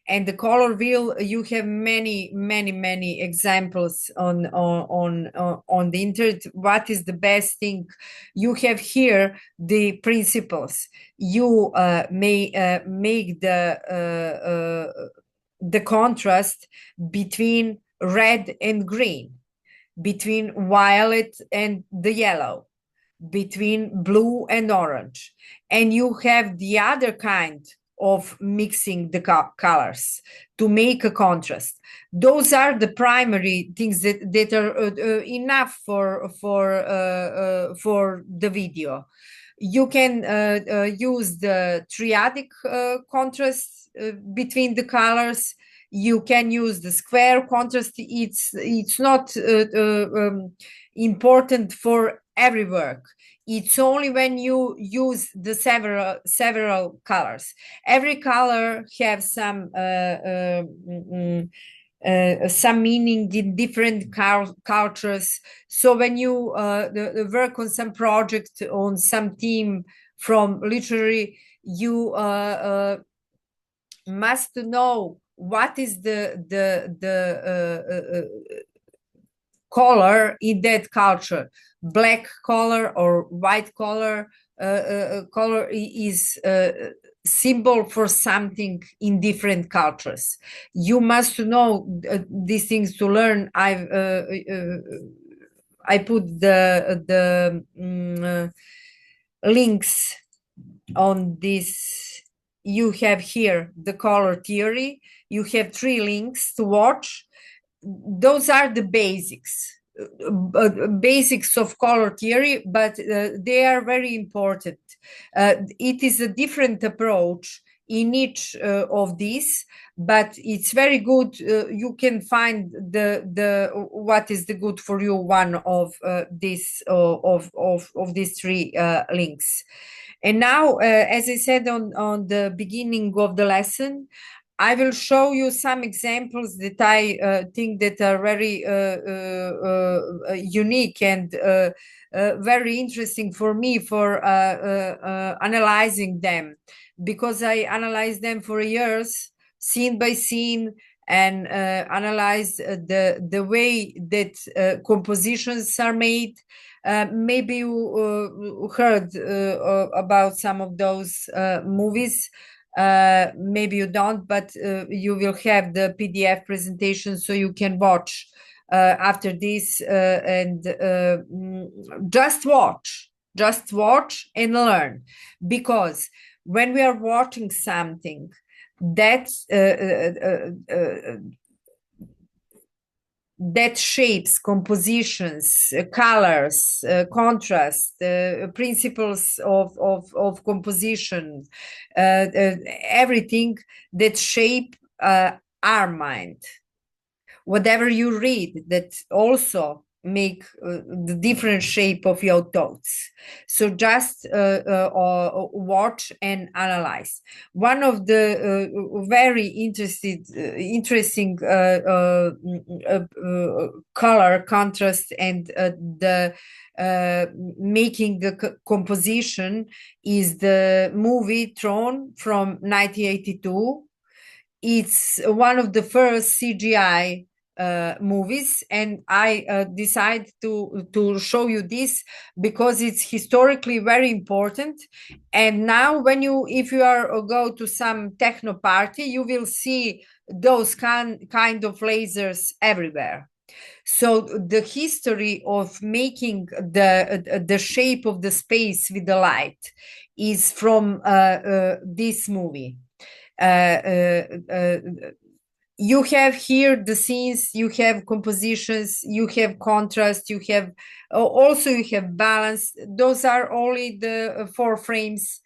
[SPEAKER 1] And the color wheel, you have many examples on the internet. What is the best thing? You have here the principles. You may make the contrast between red and green, between violet and the yellow, between blue and orange. And you have the other kind of mixing the colors to make a contrast. Those are the primary things that are enough for the video. You can use the triadic contrast between the colors. You can use the square contrast. It's not important for every work. It's only when you use the several colors. Every color has some meaning in different cultures. So when you work on some project, on some theme from literary, you must know what is the color in that culture. Black color or white color color is symbol for something in different cultures. You must know these things to learn. I put the links on this. You have here the color theory. You have 3 links to watch. Those are the basics of color theory, but they are very important. It is a different approach in each of these, but it's very good. You can find the what is the good for you one of these 3 links. And now, as I said on the beginning of the lesson, I will show you some examples that I think that are very unique and very interesting for me for analyzing them, because I analyzed them for years, scene by scene, and analyze the way that compositions are made. Maybe you heard about some of those movies. Maybe you don't, but you will have the PDF presentation, so you can watch after this and just watch and learn. Because when we are watching something that shapes compositions, colors, contrast, principles of composition, everything that shape our mind. Whatever you read, that also make the different shape of your thoughts. So just watch and analyze. One of the very interesting color contrast and the making the composition is the movie Tron from 1982. It's one of the first CGI movies, and I decided to show you this because it's historically very important. And now if you are go to some techno party, you will see those kind of lasers everywhere. So the history of making the shape of the space with the light is from this movie. You have here the scenes, you have compositions, you have contrast, you have also you have balance. Those are only the 4 frames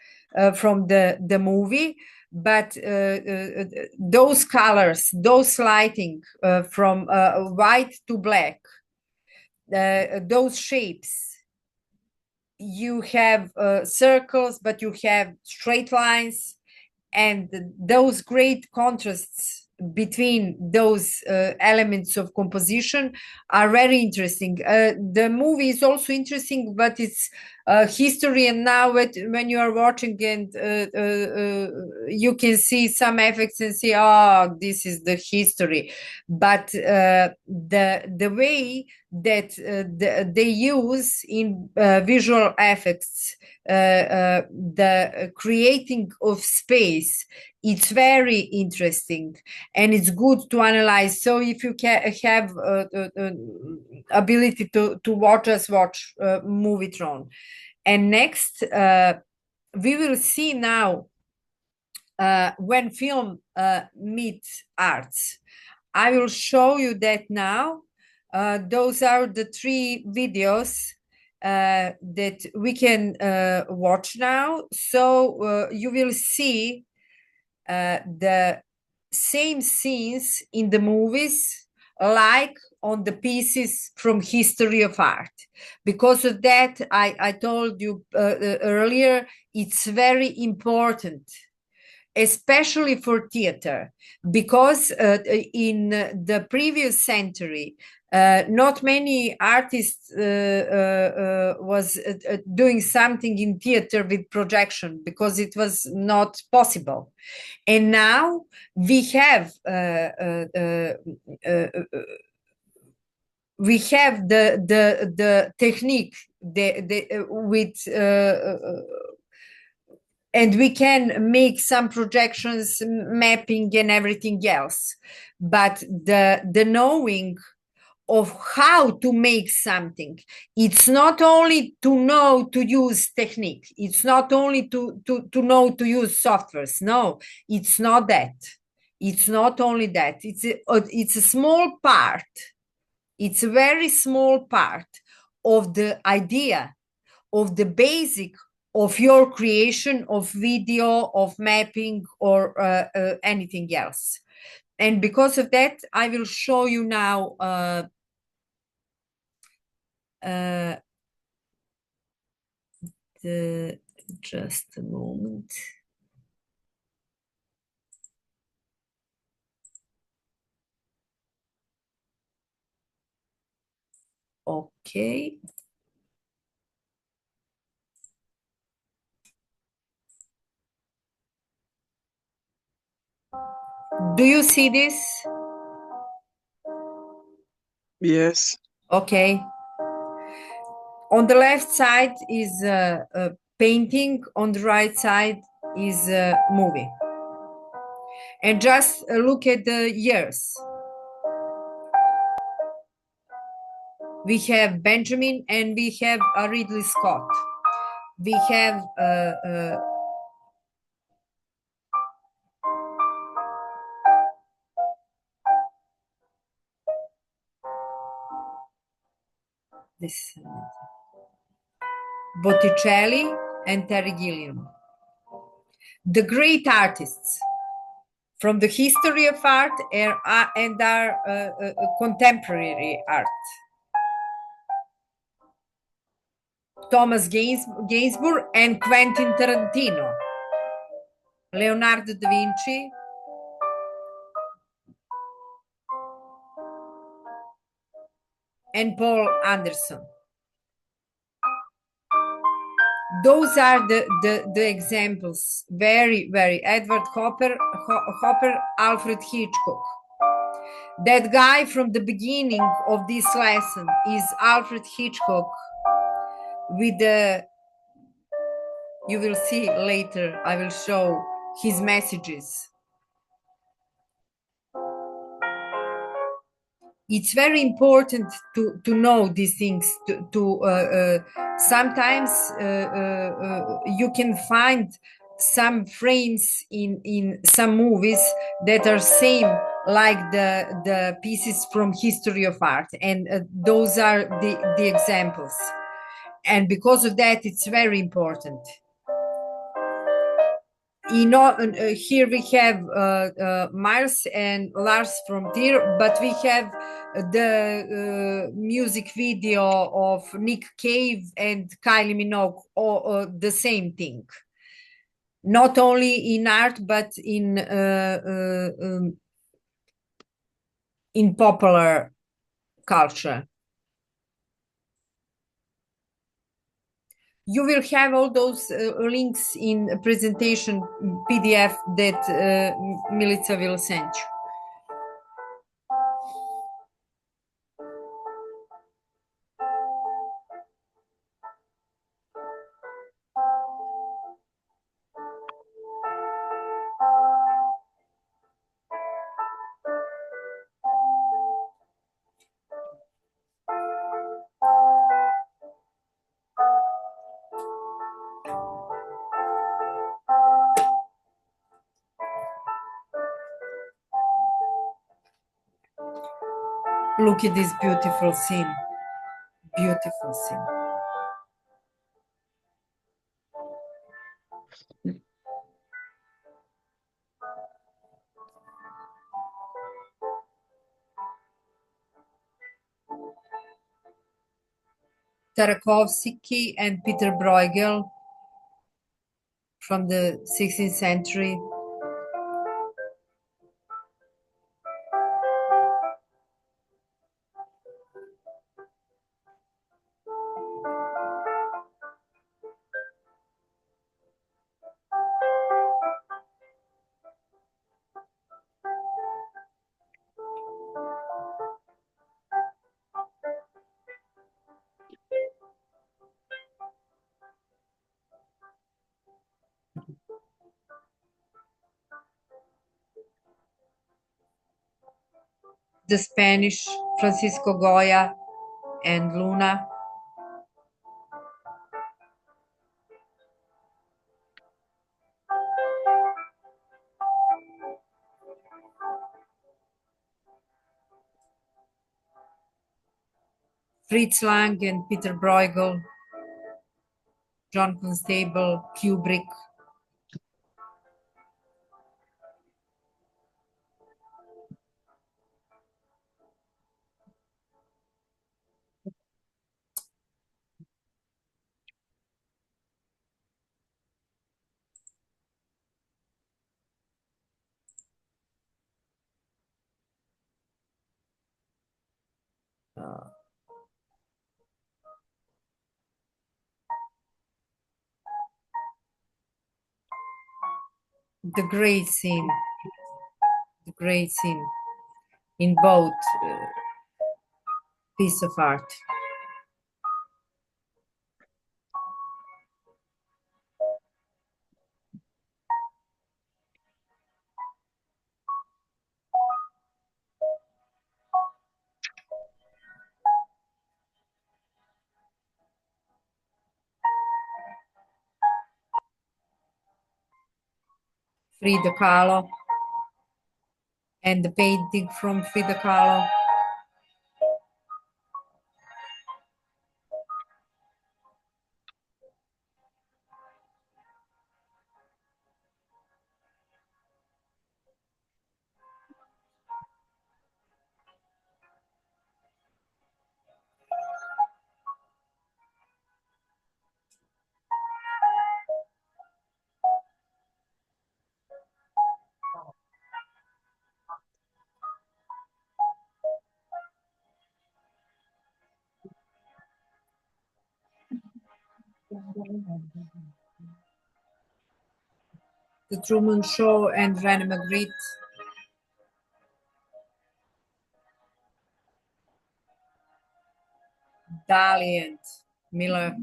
[SPEAKER 1] from the movie, but those colors, those lighting from white to black, those shapes, you have circles, but you have straight lines, and those great contrasts between those elements of composition are very interesting. The movie is also interesting, but it's history, and now when you are watching and you can see some effects and say, oh, this is the history. But the way that they use in visual effects, the creating of space, it's very interesting and it's good to analyze. So if you have ability to watch movie Tron. And next we will see now when film meets arts. I will show you that now. Those are the 3 videos that we can watch now. So you will see the same scenes in the movies like on the pieces from history of art. Because of that, I told you earlier, it's very important, especially for theater, because in the previous century, not many artists was doing something in theater with projection because it was not possible. And now we have the technique with and we can make some projections, mapping, and everything else. But the knowing of how to make something, it's not only to know to use technique, it's not only to know to use softwares. No, it's not that. It's not only that. It's a small part. It's a very small part of the idea, of the basic of your creation of video, of mapping, or anything else. And because of that, I will show you now just a moment. Okay. Do you see this?
[SPEAKER 3] Yes.
[SPEAKER 1] Okay. On the left side is a painting, on the right side is a movie. And just look at the years. We have Benjamin and we have Ridley Scott. We have this Botticelli and Terry Gilliam. The great artists from the history of art and our contemporary art. Thomas Gainsbourg and Quentin Tarantino. Leonardo da Vinci. And Paul Anderson. Those are the examples. Very, very. Edward Hopper, Alfred Hitchcock. That guy from the beginning of this lesson is Alfred Hitchcock with the, you will see later, I will show his messages. It's very important to know these things. Sometimes you can find some frames in some movies that are same like the pieces from history of art, and those are the examples. And because of that, it's very important. Here we have Miles and Lars from Tyr, but we have the music video of Nick Cave and Kylie Minogue, or the same thing. Not only in art, but in popular culture. You will have all those links in a presentation PDF that Milica will send you. Look at this beautiful scene. Beautiful scene. Tarkovsky and Peter Bruegel from the 16th century. The Spanish, Francisco Goya and Luna. Fritz Lang and Peter Bruegel, John Constable, Kubrick. The great scene in both piece of art. Frida Kahlo and the painting from Frida Kahlo. The Truman Show and René Magritte. Dali and Miller.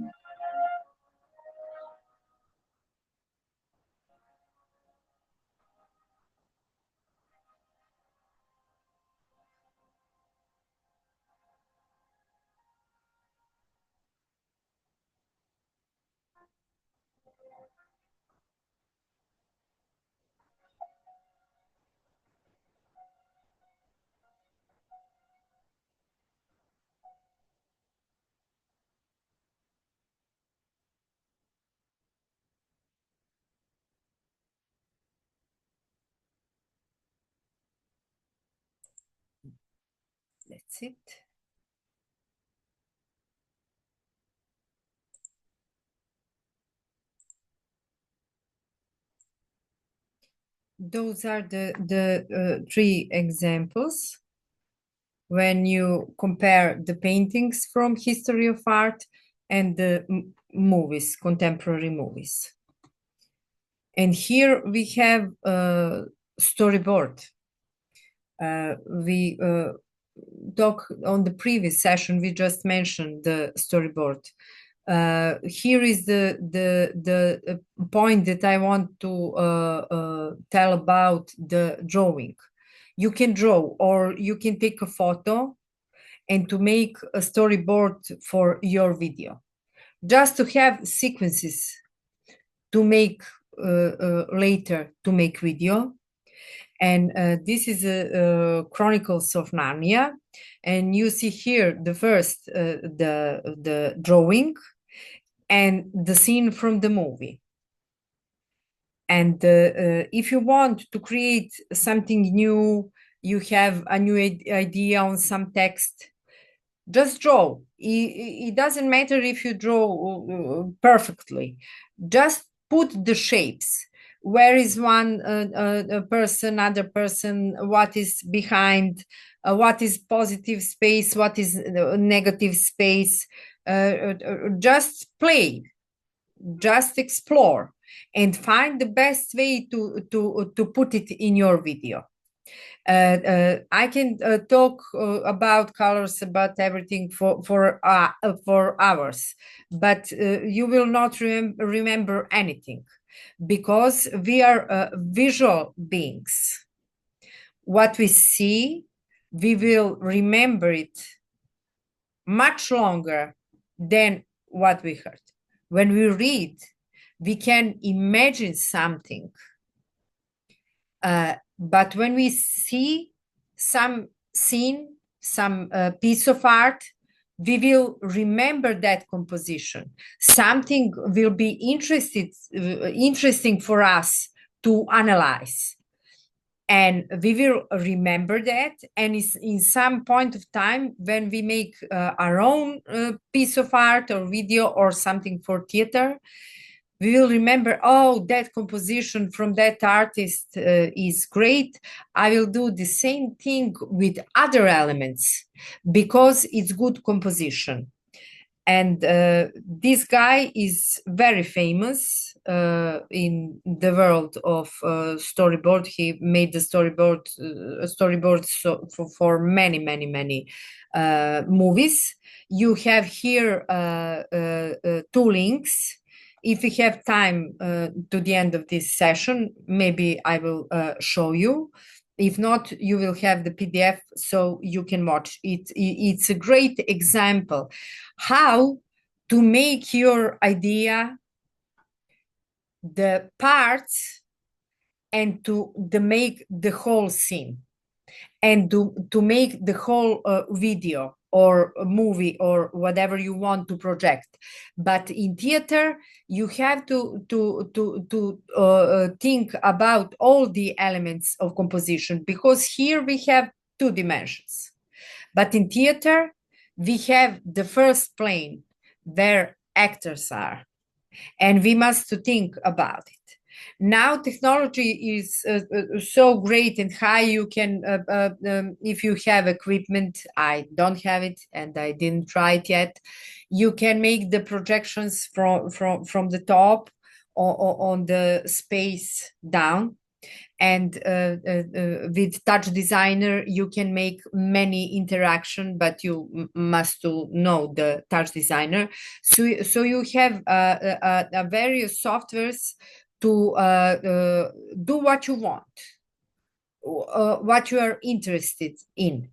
[SPEAKER 1] That's it. Those are the three examples when you compare the paintings from history of art and the movies, contemporary movies. And here we have a storyboard. We talk on the previous session, we just mentioned the storyboard. Here is the point that I want to tell about the drawing. You can draw or you can take a photo and to make a storyboard for your video. Just to have sequences to make later to make video. And this is Chronicles of Narnia. And you see here the first, the drawing and the scene from the movie. And if you want to create something new, you have a new idea on some text, just draw. It doesn't matter if you draw perfectly. Just put the shapes. Where is one person, other person, what is behind, what is positive space, what is negative space. Just play, just explore, and find the best way to put it in your video. I can talk about colors, about everything for hours, but you will not remember anything, because we are visual beings. What we see, we will remember it much longer than what we heard. When we read, we can imagine something. But when we see some scene, some piece of art, we will remember that composition. Something will be interesting for us to analyze. And we will remember that. And in some point of time, when we make our own piece of art or video or something for theater, we will remember, oh, that composition from that artist is great. I will do the same thing with other elements because it's good composition. And this guy is very famous in the world of storyboard. He made the storyboards for many, many, many movies. You have here 2 links. If we have time to the end of this session, maybe I will show you. If not, you will have the PDF so you can watch it. It's a great example how to make your idea the parts and to make the whole scene and to make the whole video or a movie or whatever you want to project. But in theater, you have to think about all the elements of composition, because here we have 2 dimensions. But in theater, we have the first plane where actors are, and we must to think about it. Now technology is so great and high. You can, if you have equipment, I don't have it and I didn't try it yet, you can make the projections from the top on the space down. And with Touch Designer, you can make many interaction, but you must to know the Touch Designer. So you have various softwares to do what you want, what you are interested in.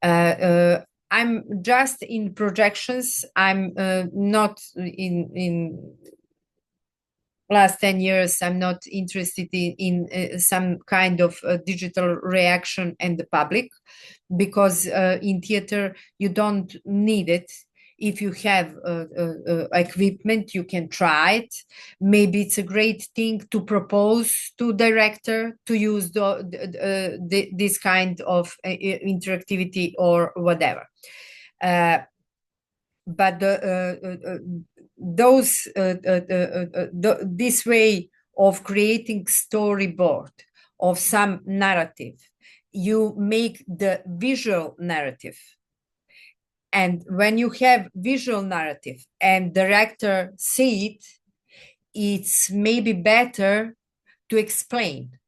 [SPEAKER 1] I'm just in projections. I'm not in last 10 years, I'm not interested in some kind of digital reaction and the public, because in theater, you don't need it. If you have equipment, you can try it. Maybe it's a great thing to propose to director to use this kind of interactivity or whatever. But this way of creating storyboard of some narrative, you make the visual narrative. And when you have visual narrative and director see it, it's maybe better to explain.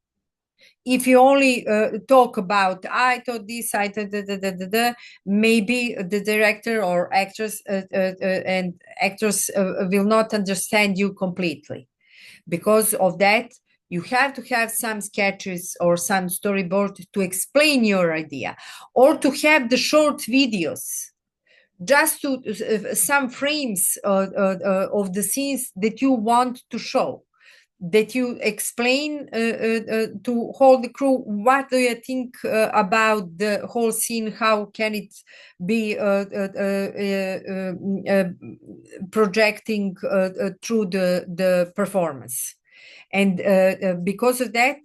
[SPEAKER 1] If you only talk about, I thought this, I thought maybe the director or actors and actors will not understand you completely. Because of that, you have to have some sketches or some storyboard to explain your idea, or to have the short videos, just to some frames of the scenes that you want to show. that you explain to all the crew what do you think about the whole scene, how can it be projecting through the performance. And because of that,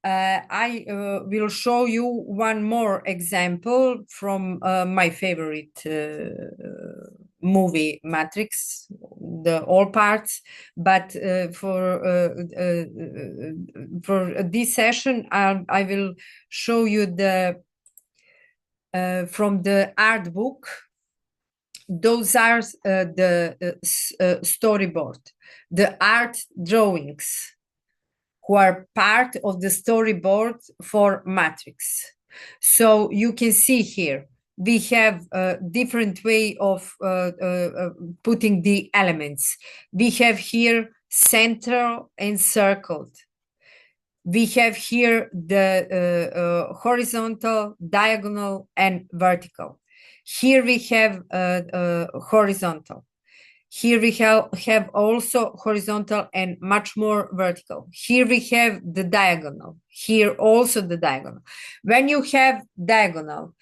[SPEAKER 1] I will show you one more example from my favorite movie, Matrix, the all parts. But for this session, I will show you the from the art book. Those are the storyboard, the art drawings, who are part of the storyboard for Matrix. So you can see here, we have a different way of putting the elements. We have here central and circled. We have here the horizontal, diagonal, and vertical. Here we have horizontal. Here we have also horizontal and much more vertical. Here we have the diagonal. Here also the diagonal. When you have diagonal,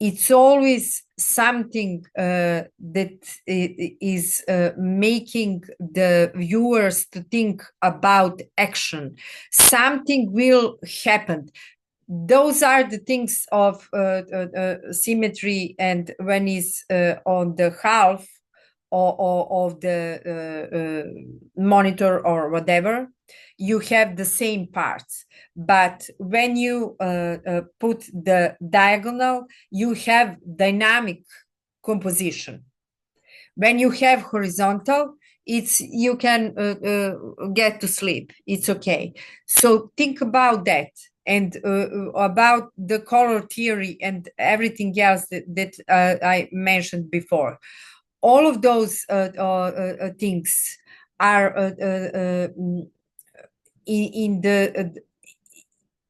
[SPEAKER 1] it's always something that is making the viewers to think about action. Something will happen. Those are the things of symmetry, and when it's on the half of the monitor or whatever, you have the same parts. But when you put the diagonal, you have dynamic composition. When you have horizontal, it's you can get to sleep. It's okay. So think about that, and about the color theory and everything else that I mentioned before. All of those things are in the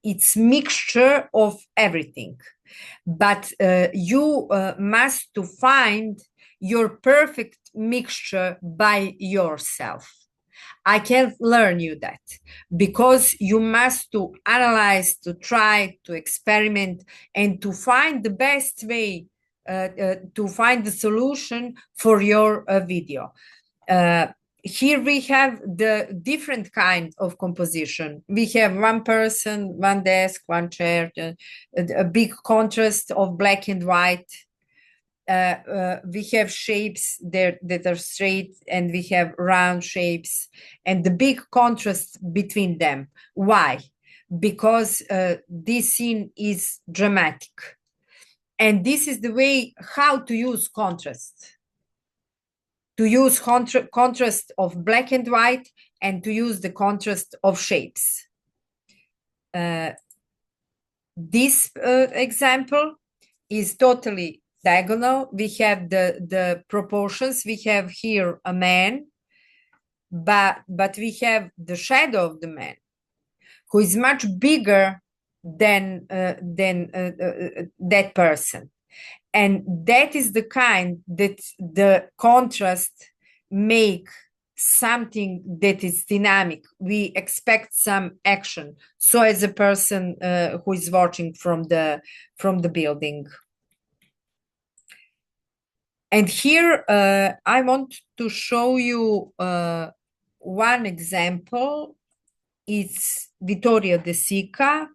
[SPEAKER 1] it's mixture of everything, but you must to find your perfect mixture by yourself. I can't learn you that, because you must to analyze, to try, to experiment, and to find the best way to find the solution for your video. Here we have the different kind of composition. We have one person, one desk, one chair, a big contrast of black and white. We have shapes that are straight, and we have round shapes, and the big contrast between them. Why? Because this scene is dramatic. And this is the way how to use contrast. To use contrast of black and white, and to use the contrast of shapes. This example is totally diagonal. We have the proportions. We have here a man, but we have the shadow of the man, who is much bigger than that person. And that is the kind that the contrast make something that is dynamic. We expect some action. So as a person who is watching from the building. And here I want to show you one example. It's Vittorio De Sica,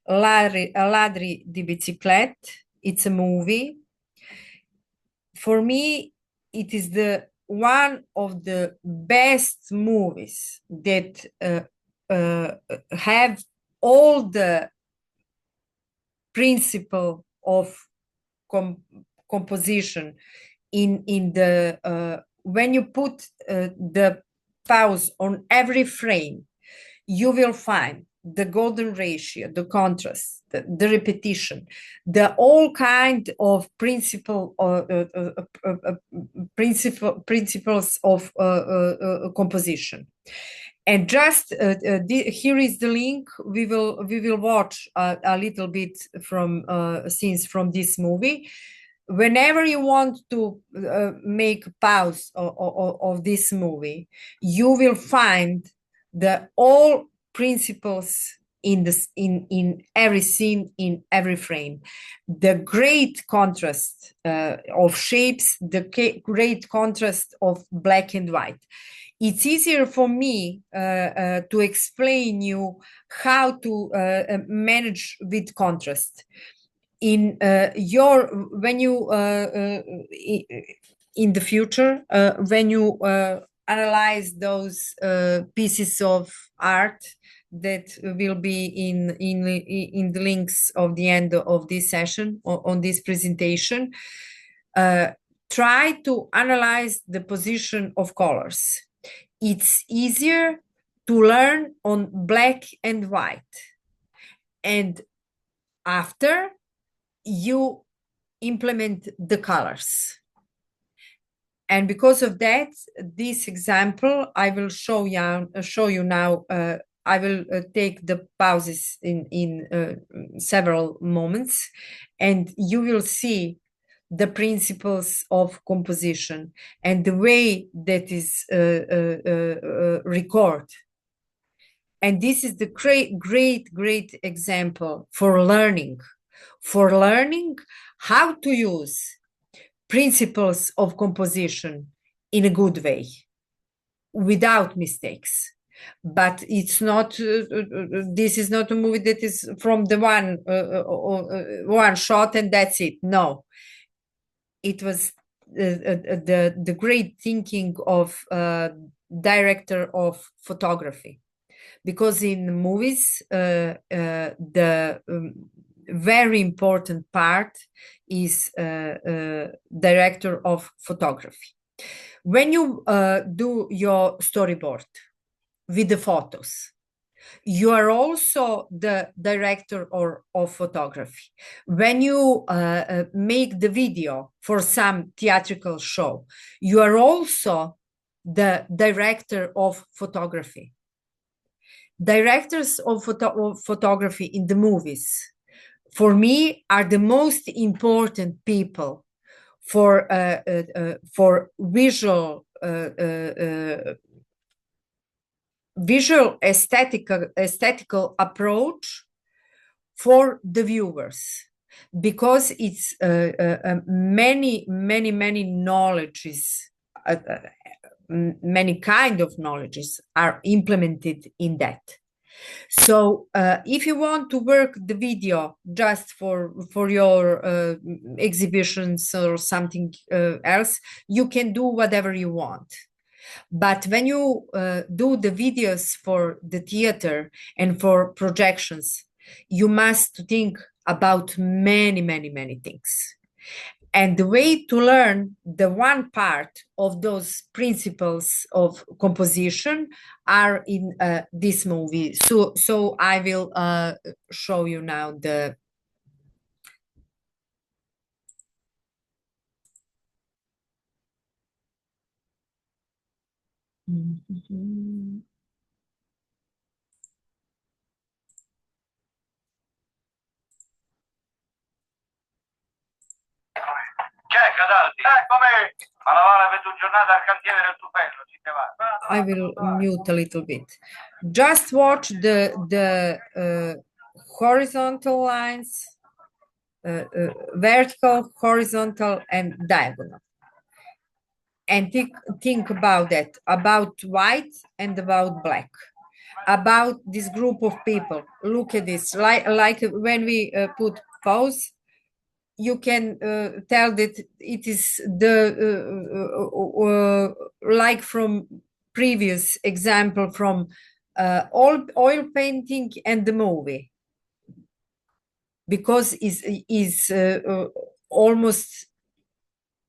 [SPEAKER 1] Ladri di Biciclette. It's a movie. For me, it is the one of the best movies that have all the principle of composition in the when you put the pause on every frame, you will find the golden ratio, the contrast, the repetition, the all kind of principles of composition. And just here is the link. We will watch a little bit from scenes from this movie. Whenever you want to make pause of this movie, you will find the all principles in this in every scene, in every frame, the great contrast of shapes, the great contrast of black and white. It's easier for me to explain you how to manage with contrast in your when you in the future when you analyze those pieces of art that will be in the links of the end of this session on this presentation. Try to analyze the position of colors. It's easier to learn on black and white, and after you implement the colors. And because of that, this example I will show you now. I will take the pauses in several moments, and you will see the principles of composition and the way that is recorded. And this is the great example for learning how to use principles of composition in a good way, without mistakes. But it's not, this is not a movie that is from the one shot and that's it. No, it was the great thinking of director of photography, because in movies the very important part is director of photography. When you do your storyboard with the photos, you are also the director of photography. When you make the video for some theatrical show, you are also the director of photography. Directors of photography in the movies, for me, are the most important people for visual aesthetical approach for the viewers, because it's many knowledges, many kind of knowledges are implemented in that. So if you want to work the video just for your exhibitions or something else, you can do whatever you want. But when you do the videos for the theater and for projections, you must think about many things. And the way to learn the one part of those principles of composition are in this movie. So I will show you now the I will mute a little bit. Just watch the horizontal lines, vertical, horizontal, and diagonal. And think about that, about white and about black, about this group of people. Look at this, like when we put pause, you can tell that it is the like from previous example from oil painting and the movie, because is almost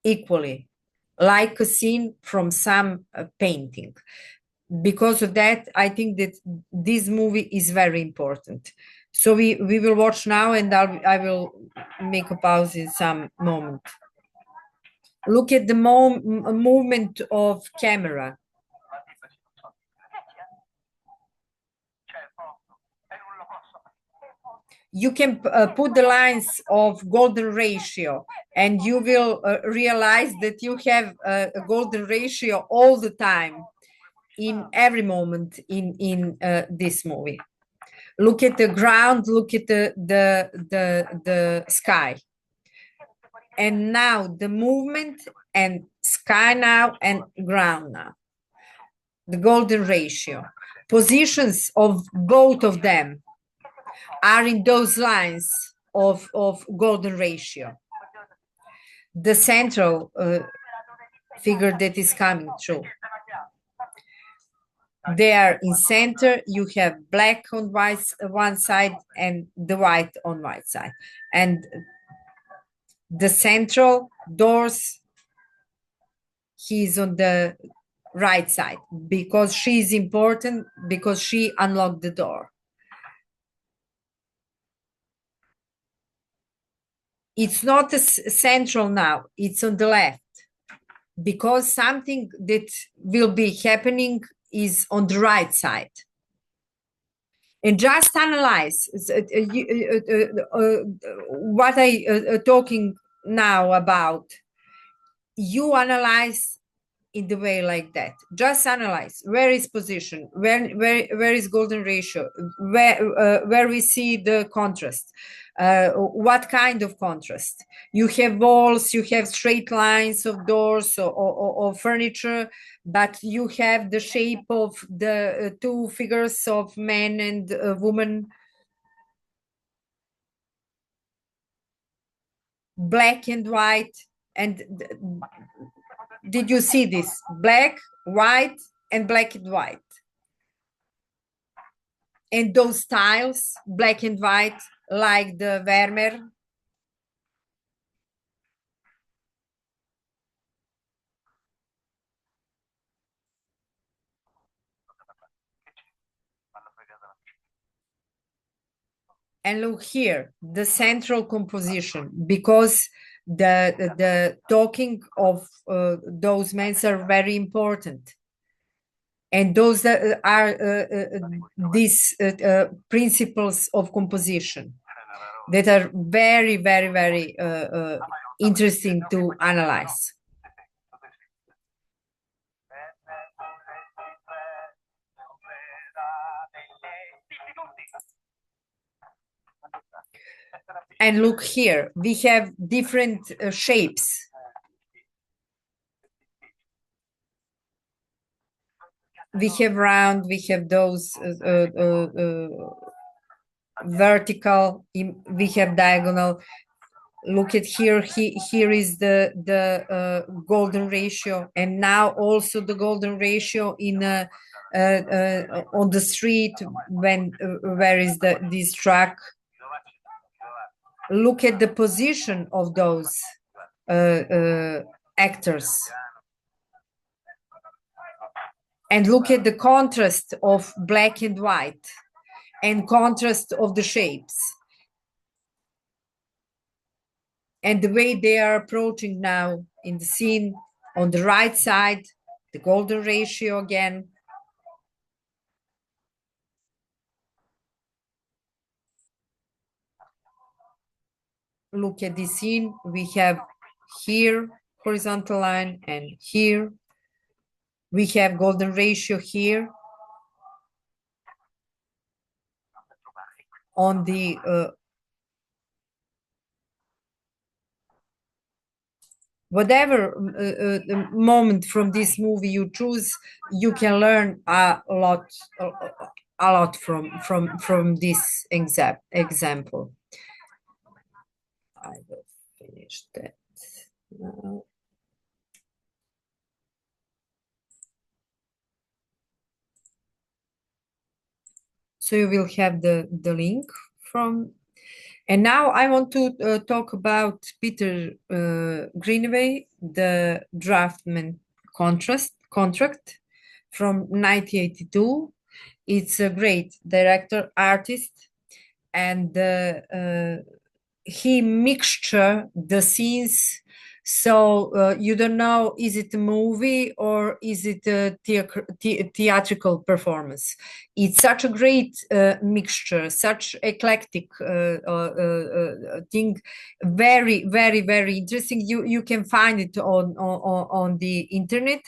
[SPEAKER 1] equally like a scene from some painting. Because of that, I think that this movie is very important. So we will watch now, and I will make a pause in some moment. Look at the movement of camera. You can put the lines of golden ratio, and you will realize that you have a golden ratio all the time. in every moment in this movie. Look at the ground, look at the sky. And now the movement and sky now and ground now. The golden ratio. Positions of both of them are in those lines of golden ratio. The central figure that is coming through. There in center, you have black on one side and the white on white side. And the central doors, he's on the right side because she is important, because she unlocked the door. It's not central now, it's on the left because something that will be happening is on the right side. And just analyze what I talking now about. You analyze in the way like that. Just analyze where is position, where is golden ratio, where we see the contrast, what kind of contrast. You have walls, you have straight lines of doors or furniture, but you have the shape of the two figures of man and woman. Black and white. And did you see this? Black, white, and black and white. And those tiles, black and white, like the Vermeer. And look here, the central composition, because the talking of those men are very important. And those that are these principles of composition that are very, very, very interesting to analyze. And look here, we have different shapes. We have round, we have those vertical, we have diagonal. Look at here, here is the golden ratio, and now also the golden ratio in on the street when where is this truck. Look at the position of those actors. And look at the contrast of black and white and contrast of the shapes. And the way they are approaching now in the scene on the right side, the golden ratio again. Look at this scene. We have here horizontal line and here. We have golden ratio here. On the whatever moment from this movie you choose, you can learn a lot from this example. I will finish that now. So you will have the link from. And now I want to talk about Peter Greenaway, the Draftman contract from 1982. It's a great director, artist, and he mixture the scenes, so you don't know, is it a movie or is it a theatrical performance? It's such a great mixture, such eclectic thing, very, very, very interesting. You can find it on the internet.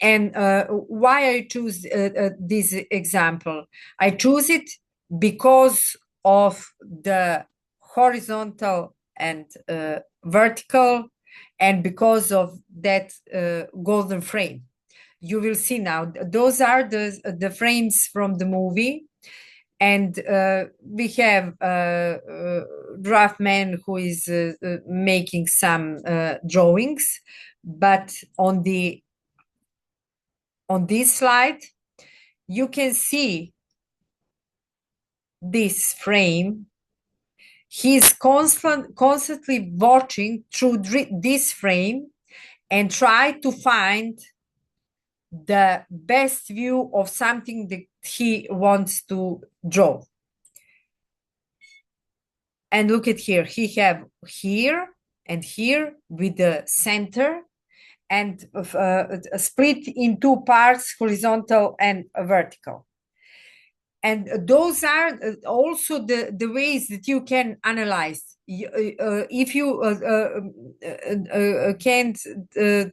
[SPEAKER 1] And why I choose this example? I choose it because of the horizontal and vertical, and because of that golden frame. You will see now, those are the frames from the movie. And we have a draft man who is making some drawings, but on this slide, you can see this frame. He's constantly watching through this frame and try to find the best view of something that he wants to draw. And look at here, he have here and here with the center, and split in two parts, horizontal and vertical. And those are also the ways that you can analyze. If you can't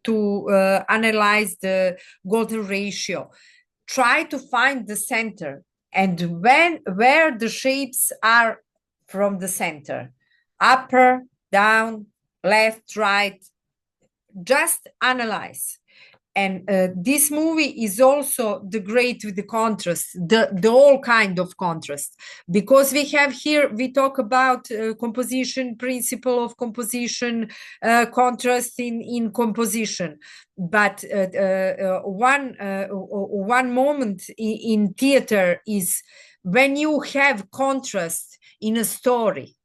[SPEAKER 1] to analyze the golden ratio, try to find the center, and where the shapes are from the center, upper, down, left, right, just analyze. And this movie is also the great with the contrast, the all kind of contrast, because we have here, we talk about composition, principle of composition, contrast in composition. But one moment in theater is when you have contrast in a story.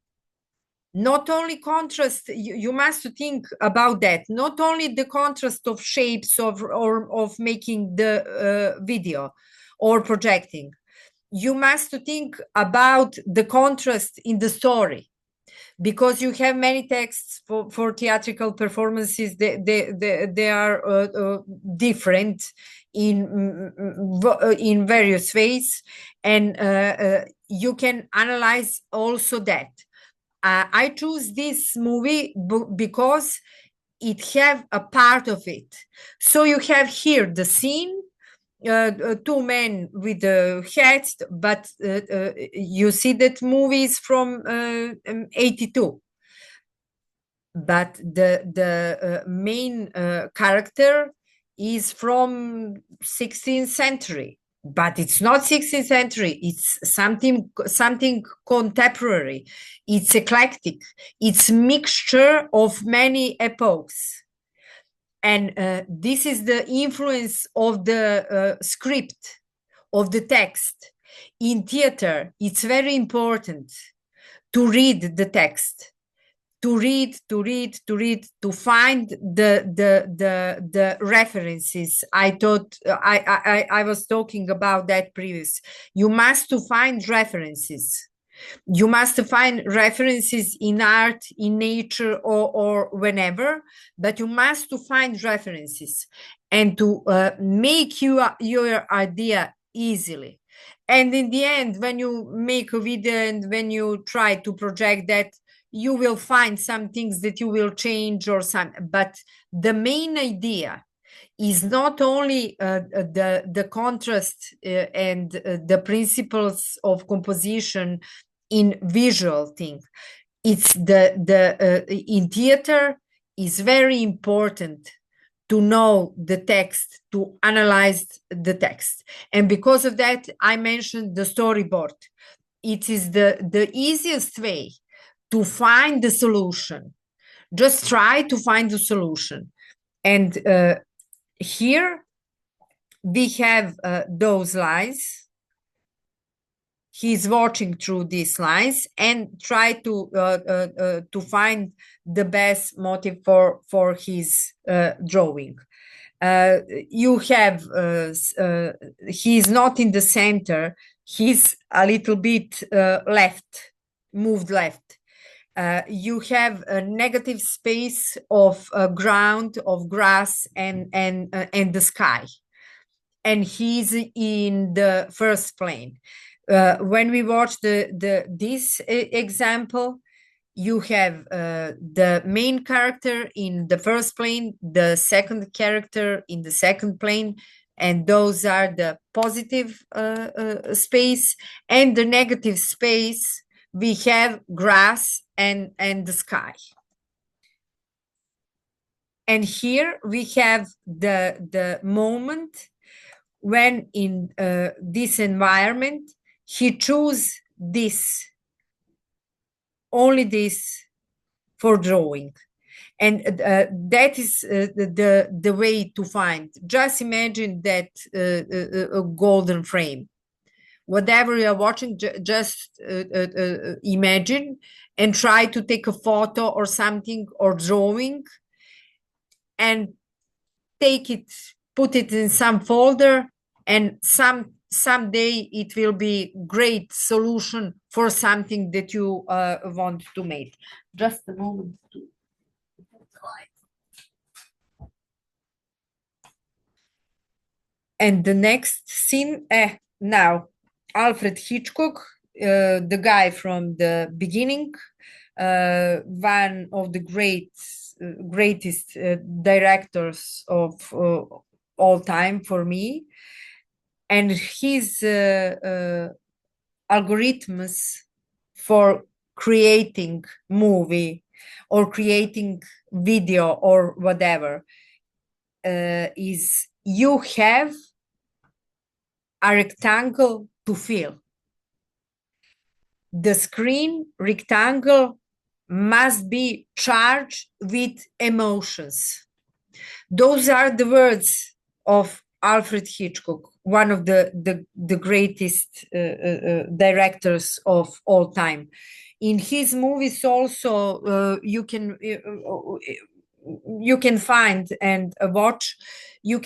[SPEAKER 1] Not only contrast, you must think about that, not only the contrast of shapes or of making the video or projecting. You must think about the contrast in the story, because you have many texts for theatrical performances. They are different in various ways, and you can analyze also that. I choose this movie because it have a part of it. So you have here the scene, two men with hats, but you see that movie is from 82. But the main character is from 16th century. But it's not 16th century, it's something contemporary, it's eclectic, it's mixture of many epochs. And this is the influence of the script, of the text. In theater, it's very important to read the text, to find the references. I was talking about that previous. You must to find references. You must find references in art, in nature, or whenever, but you must to find references and to make your idea easily. And in the end, when you make a video and when you try to project that, you will find some things that you will change or some, but the main idea is not only the contrast and the principles of composition in visual thing. It's in theater is very important to know the text, to analyze the text. And because of that, I mentioned the storyboard. It is the easiest way to find the solution. Just try to find the solution. And here we have those lines. He's watching through these lines and try to find the best motive for his drawing. You have he's not in the center. He's a little bit moved left. You have a negative space of ground, of grass, and the sky, and he's in the first plane. When we watch this example, you have the main character in the first plane, the second character in the second plane, and those are the positive space, and the negative space we have grass and the sky. And here we have the moment when in this environment he chose this, only this for drawing. And that is the way to find. Just imagine that a golden frame. Whatever you are watching, just imagine and try to take a photo or something or drawing and take it, put it in some folder, and someday it will be great solution for something that you want to make. Just a moment. And the next scene, now, Alfred Hitchcock, the guy from the beginning, one of the greatest directors of all time for me, and his algorithms for creating movie or creating video or whatever is you have a rectangle to fill. The screen rectangle must be charged with emotions. Those are the words of Alfred Hitchcock, one of the greatest directors of all time. In his movies also you can find and watch, you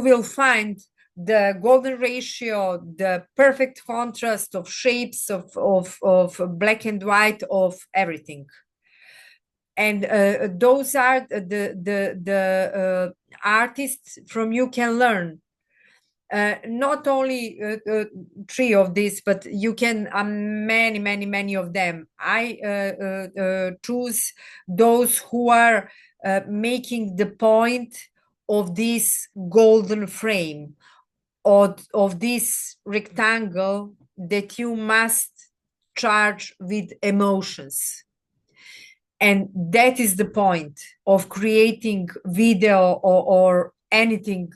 [SPEAKER 1] will find the golden ratio, the perfect contrast of shapes of black and white, of everything. And those are the artists from you can learn. Not only three of these, but you can many of them. I choose those who are making the point of this golden frame, of this rectangle that you must charge with emotions. And that is the point of creating video or anything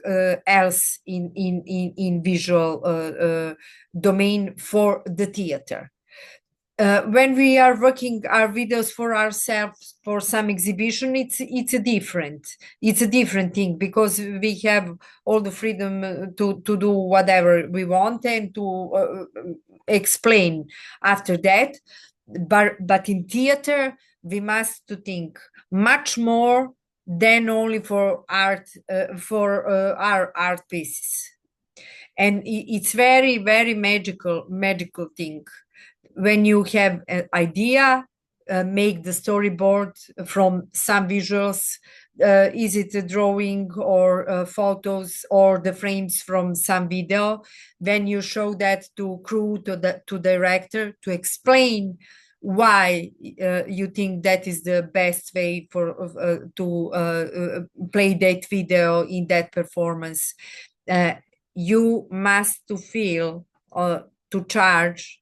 [SPEAKER 1] else in visual domain for the theater. When we are working our videos for ourselves for some exhibition, it's a different thing, because we have all the freedom to do whatever we want and to explain after that. But in theater, we must to think much more than only for art, for our art pieces. And it's very magical thing. When you have an idea, make the storyboard from some visuals. Is it a drawing or photos or the frames from some video? Then you show that to crew, to director, to explain why you think that is the best way for to play that video in that performance. You must to feel to charge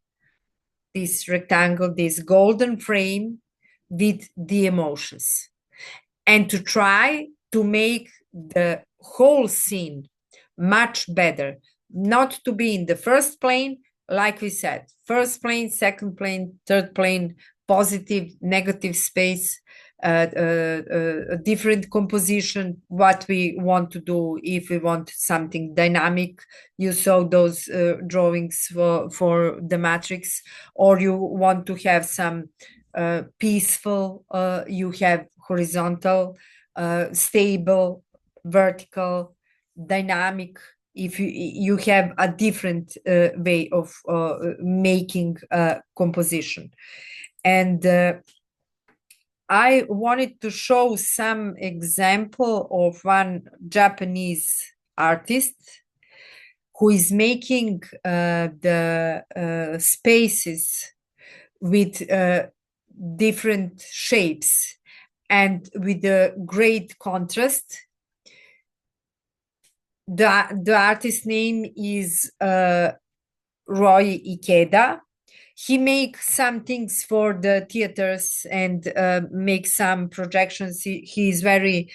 [SPEAKER 1] this rectangle, this golden frame, with the emotions, and to try to make the whole scene much better, not to be in the first plane, like we said, first plane, second plane, third plane, positive, negative space, a different composition, what we want to do. If we want something dynamic, you saw those drawings for the matrix, or you want to have some peaceful, you have horizontal, stable, vertical, dynamic. If you have a different way of making a composition. And I wanted to show some example of one Japanese artist who is making the spaces with different shapes and with a great contrast. The artist name is Roy Ikeda. He makes some things for the theaters and makes some projections. He is very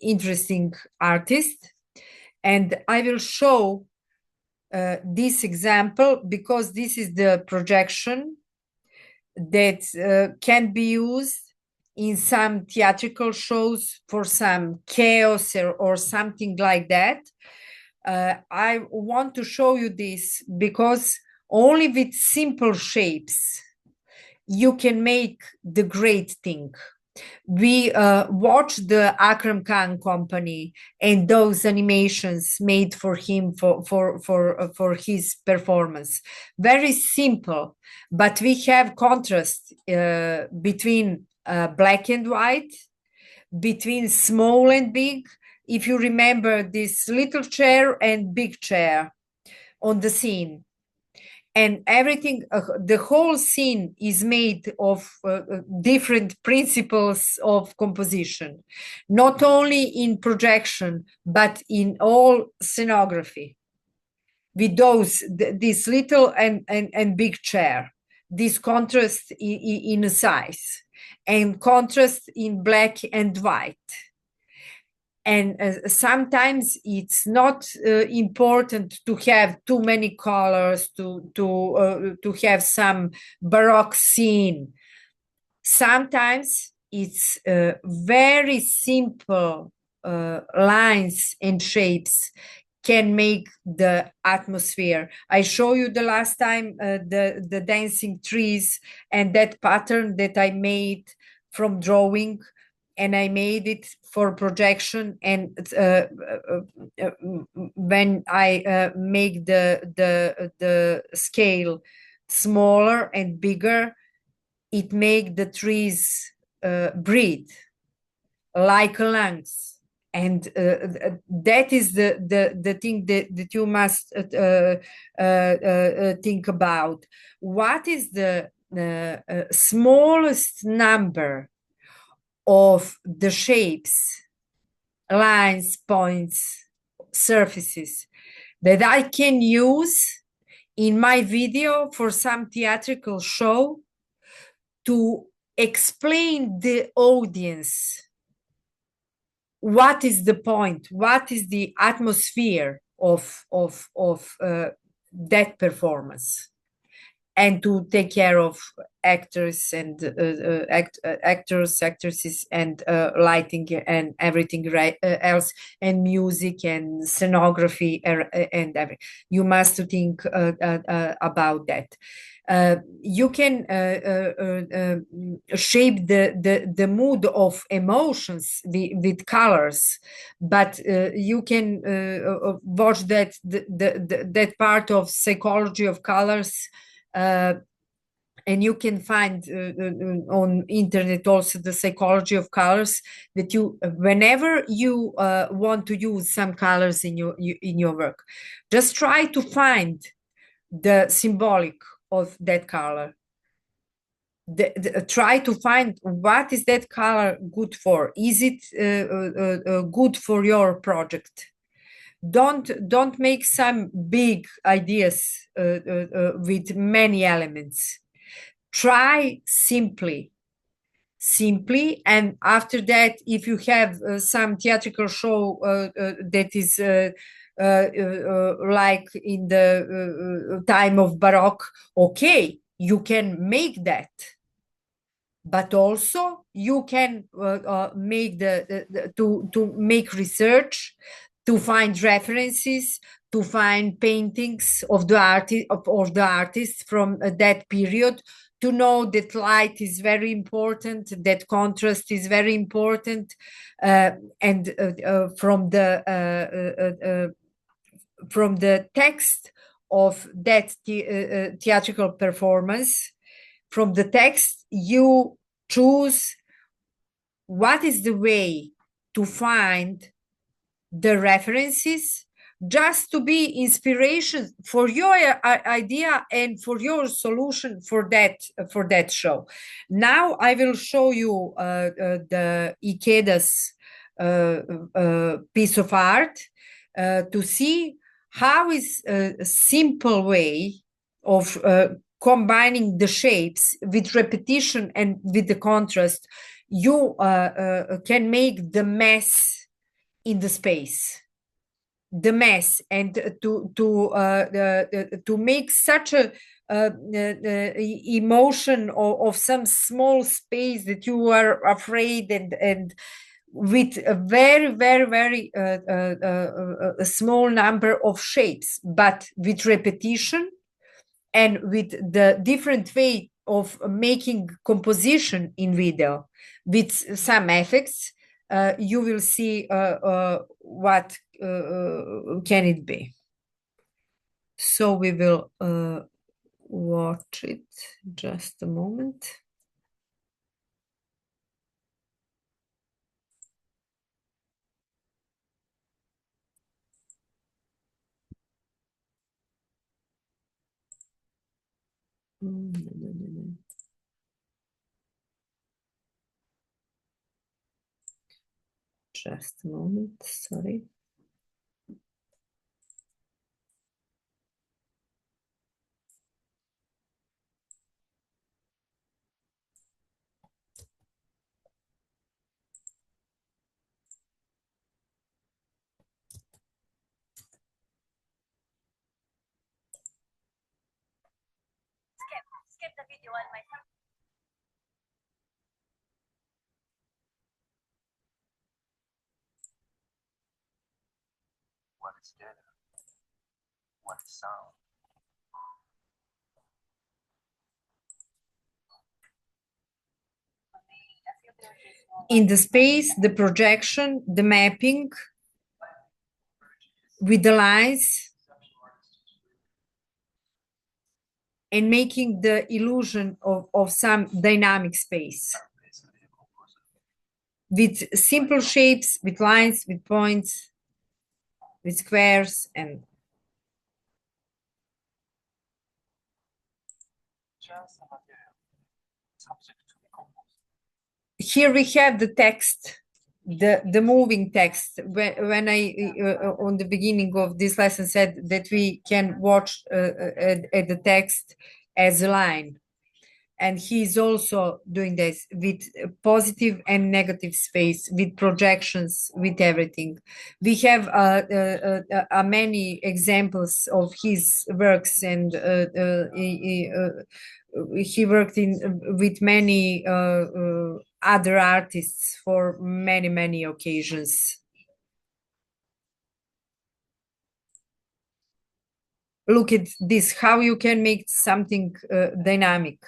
[SPEAKER 1] interesting artist. And I will show this example because this is the projection that can be used in some theatrical shows for some chaos or something like that. I want to show you this because only with simple shapes you can make the great thing. We watched the Akram Khan company and those animations made for him for his performance. Very simple, but we have contrast between black and white, between small and big. If you remember this little chair and big chair on the scene, and everything, the whole scene is made of different principles of composition, not only in projection, but in all scenography. With this little and big chair, this contrast in size, and contrast in black and white. And sometimes it's not important to have too many colors to have some Baroque scene. Sometimes it's very simple lines and shapes can make the atmosphere. I show you the last time the dancing trees and that pattern that I made from drawing, and I made it for projection. And when I make the scale smaller and bigger, it make the trees breathe like lungs. And that is the thing that you must think about. What is the smallest number of the shapes, lines, points, surfaces that I can use in my video for some theatrical show to explain the audience what is the point, what is the atmosphere of that performance, and to take care of actors and actresses and lighting and everything else, and music and scenography and everything. You must think about that. You can shape the mood of emotions with colors, but you can watch that part of psychology of colors, and you can find on internet also the psychology of colors, that you, whenever you want to use some colors in your work, just try to find the symbolic of that color. Try to find what is that color good for. Is it good for your project? Don't make some big ideas with many elements. Try simply, and after that, if you have some theatrical show that is like in the time of Baroque, okay, you can make that. But also you can make to make research, to find references, to find paintings of the artists from that period, to know that light is very important, that contrast is very important, and from the text of that theatrical performance, from the text you choose what is the way to find the references, just to be inspiration for your idea and for your solution for that show. Now I will show you the Ikeda's piece of art to see how is a simple way of combining the shapes with repetition and with the contrast. You can make the mess in the space, the mess, and to make such a emotion of some small space that you are afraid, and with a very very very a small number of shapes, but with repetition and with the different way of making composition in video with some effects, you will see what can it be. So we will watch it. Just a moment. Just a moment, sorry.
[SPEAKER 4] Skip the video on my phone. What is data? What is sound?
[SPEAKER 1] In the space, the projection, the mapping with the lines, and making the illusion of some dynamic space with simple shapes, with lines, with points, with squares. And here we have the text, the moving text. When I on the beginning of this lesson said that we can watch at the text as a line, and he's also doing this with positive and negative space, with projections, with everything. We have many examples of his works, and he worked with many other artists for many, many occasions. Look at this, how you can make something dynamic.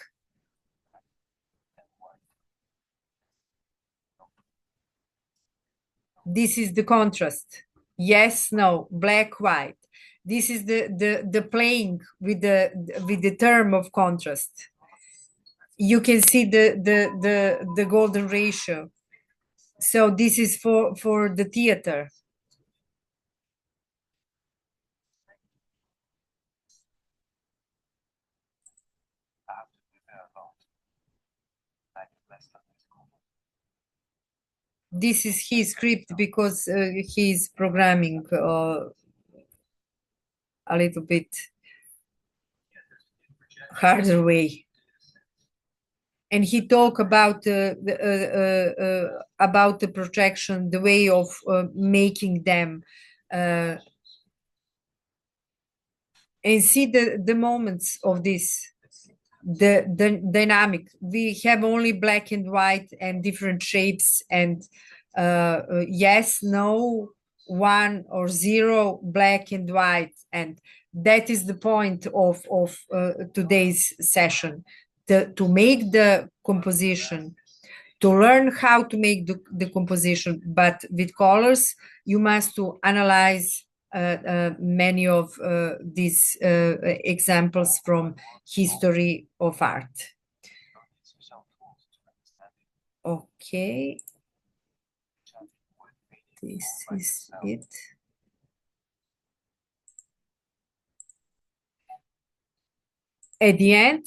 [SPEAKER 1] This is the contrast. Yes, no, black, white. This is the playing with the term of contrast. You can see the golden ratio. So this is for the theater. This is his script because he's programming a little bit harder way. And he talked about the projection, the way of making them, and see the moments of this, the dynamic. We have only black and white and different shapes, and yes, no, 1 or 0, black and white. And that is the point of today's session, to make the composition, to learn how to make the composition, but with colors. You must to analyze many of these examples from history of art. Okay, this is it. at the end,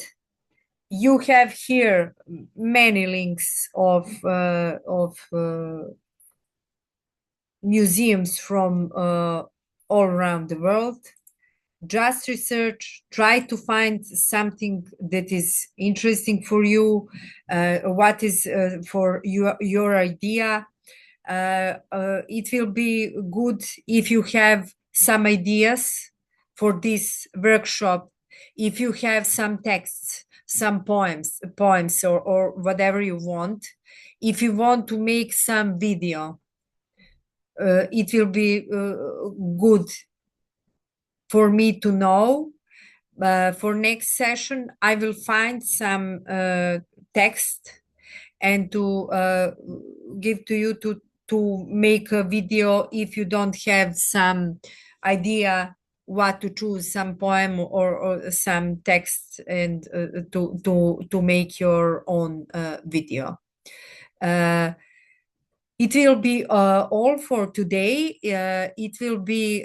[SPEAKER 1] you have here many links of museums from all around the world. Just research, try to find something that is interesting for you, what is for your idea. It will be good if you have some ideas for this workshop, if you have some texts, some poems or whatever you want. If you want to make some video, it will be good for me to know. For next session, I will find some text and to give to you to make a video if you don't have some idea what to choose, some poem or some text, and to make your own video. It will be all for today. It will be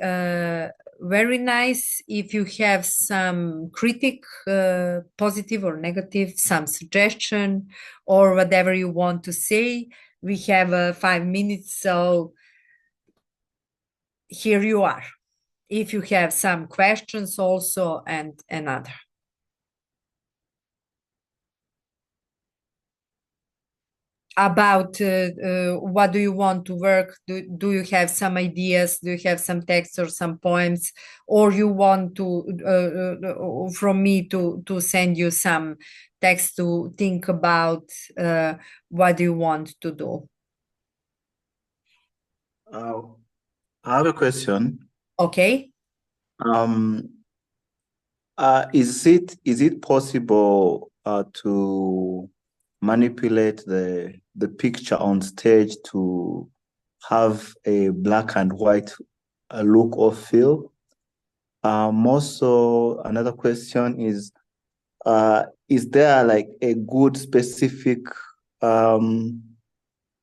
[SPEAKER 1] very nice if you have some critic, positive or negative, some suggestion or whatever you want to say. We have 5 minutes, so here you are. If you have some questions also and another. About what do you want to work? Do you have some ideas? Do you have some texts or some poems, or you want to from me to send you some text to think about what do you want to do?
[SPEAKER 5] I have a question.
[SPEAKER 1] Okay.
[SPEAKER 5] Is it possible to manipulate the picture on stage to have a black and white look or feel? Also, another question is there like a good specific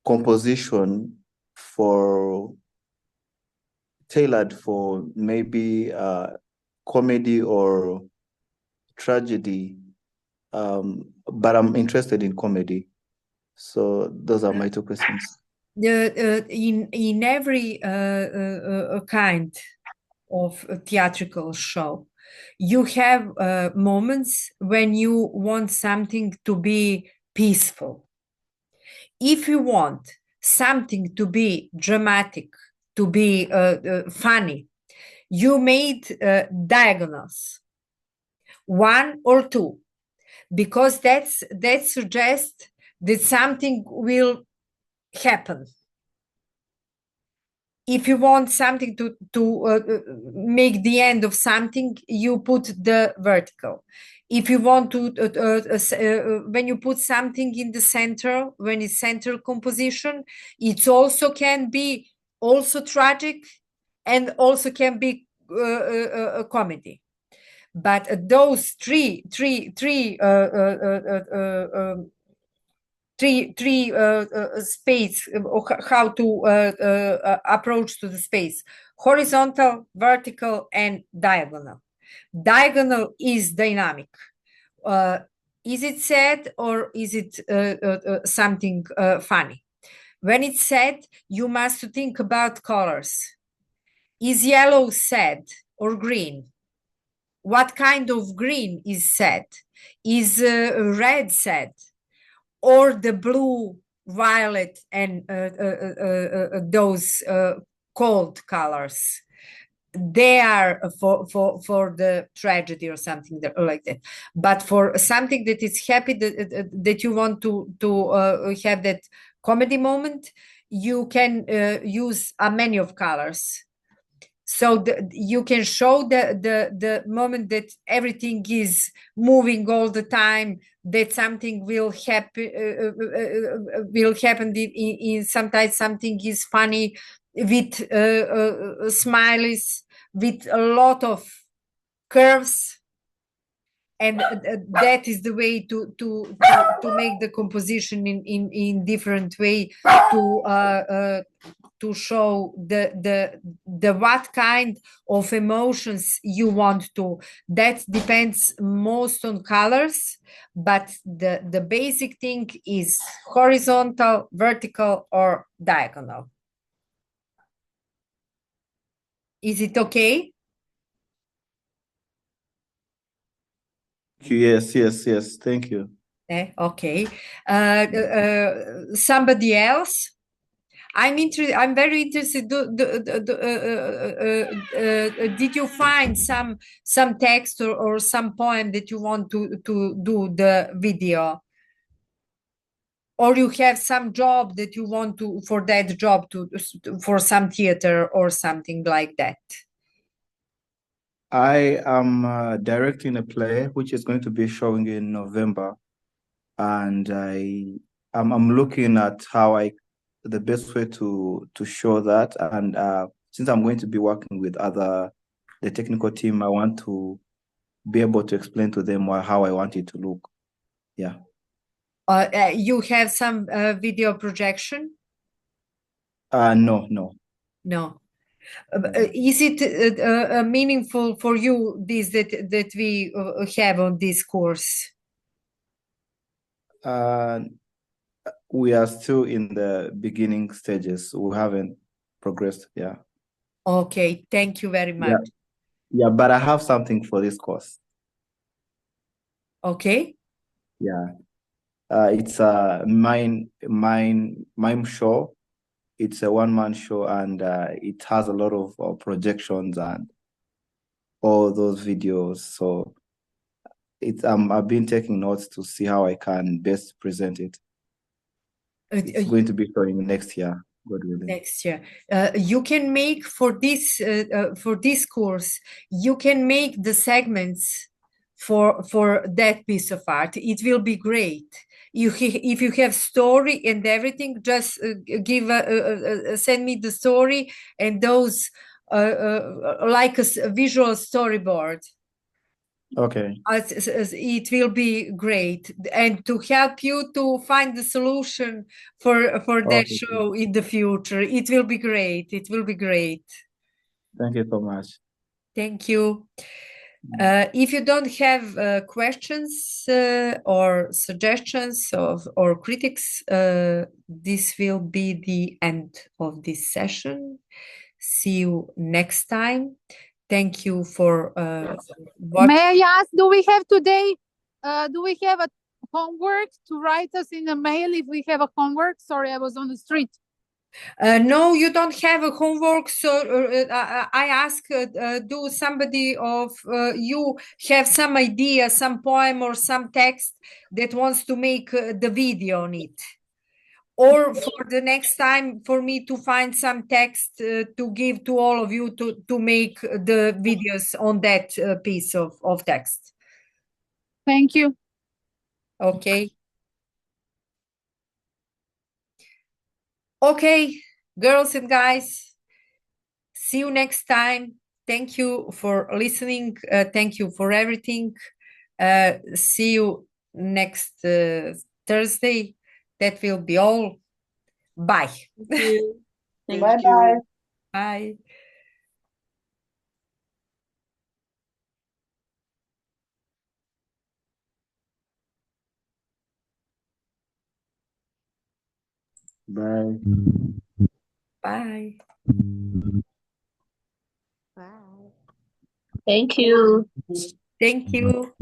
[SPEAKER 5] composition tailored for maybe comedy or tragedy? But I'm interested in comedy. So those are my two questions.
[SPEAKER 1] In every kind of a theatrical show, you have moments when you want something to be peaceful. If you want something to be dramatic, to be funny, you made diagonals, 1 or 2, because that suggests that something will happen. If you want something to make the end of something, you put the vertical. If you want to, when you put something in the center, when it's center composition, it also can be also tragic and also can be a comedy. But those three space, how to approach to the space: horizontal, vertical, and diagonal. Diagonal is dynamic. Is it sad or is it something funny? When it's sad, you must think about colors. Is yellow sad or green? What kind of green is sad? Is red sad? Or the blue, violet, and those cold colors? They are for the tragedy or something like that. But for something that is happy, that you want to have that comedy moment, you can use many of colors. So you can show the moment that everything is moving all the time, that something will happen. In sometimes something is funny with smileys, with a lot of curves, and that is the way to make the composition in different way to to show the what kind of emotions you want to. That depends most on colors, but the basic thing is horizontal, vertical, or diagonal. Is it okay?
[SPEAKER 5] Yes, yes, yes. Thank you.
[SPEAKER 1] Okay. Somebody else? I'm very interested. Did you find some text or some poem that you want to do the video? Or you have some job that you want to for that job for some theater or something like that?
[SPEAKER 5] I am directing a play which is going to be showing in November, and I'm looking at the best way to show that. And since I'm going to be working with the technical team, I want to be able to explain to them how I want it to look. Yeah.
[SPEAKER 1] You have some video projection?
[SPEAKER 5] No, no.
[SPEAKER 1] No. Is it meaningful for you this that we have on this course?
[SPEAKER 5] We are still in the beginning stages. We haven't progressed. Yeah.
[SPEAKER 1] Okay, thank you very much.
[SPEAKER 5] Yeah, but I have something for this course.
[SPEAKER 1] Okay.
[SPEAKER 5] Yeah. It's a mime show. It's a one-man show, and it has a lot of projections and all those videos. So I've been taking notes to see how I can best present it. It's going to be showing next year, God willing.
[SPEAKER 1] Next year. You can make for this course, you can make the segments for that piece of art. It will be great. If you have story and everything, just send me the story and those like a visual storyboard.
[SPEAKER 5] Okay.
[SPEAKER 1] It will be great, and to help you to find the solution for that
[SPEAKER 5] Okay.
[SPEAKER 1] show in the future. It will be great. It will be great.
[SPEAKER 5] Thank you so much.
[SPEAKER 1] Thank you. If you don't have questions or suggestions or critics, this will be the end of this session. See you next time. Thank you for watching.
[SPEAKER 2] May I ask, do we have a homework to write us in a mail if we have a homework? Sorry, I was on the street.
[SPEAKER 1] No, you don't have a homework. So I ask, do somebody of you have some idea, some poem or some text that wants to make the video on it? Or for the next time, for me to find some text to give to all of you to make the videos on that piece of text.
[SPEAKER 2] Thank you.
[SPEAKER 1] Okay. Okay, girls and guys, see you next time. Thank you for listening. Thank you for everything. See you next Thursday. That will be all. Bye.
[SPEAKER 3] Thank
[SPEAKER 2] Bye-bye.
[SPEAKER 3] you.
[SPEAKER 1] Bye.
[SPEAKER 5] Bye.
[SPEAKER 1] Bye.
[SPEAKER 2] Thank you.
[SPEAKER 1] Thank you.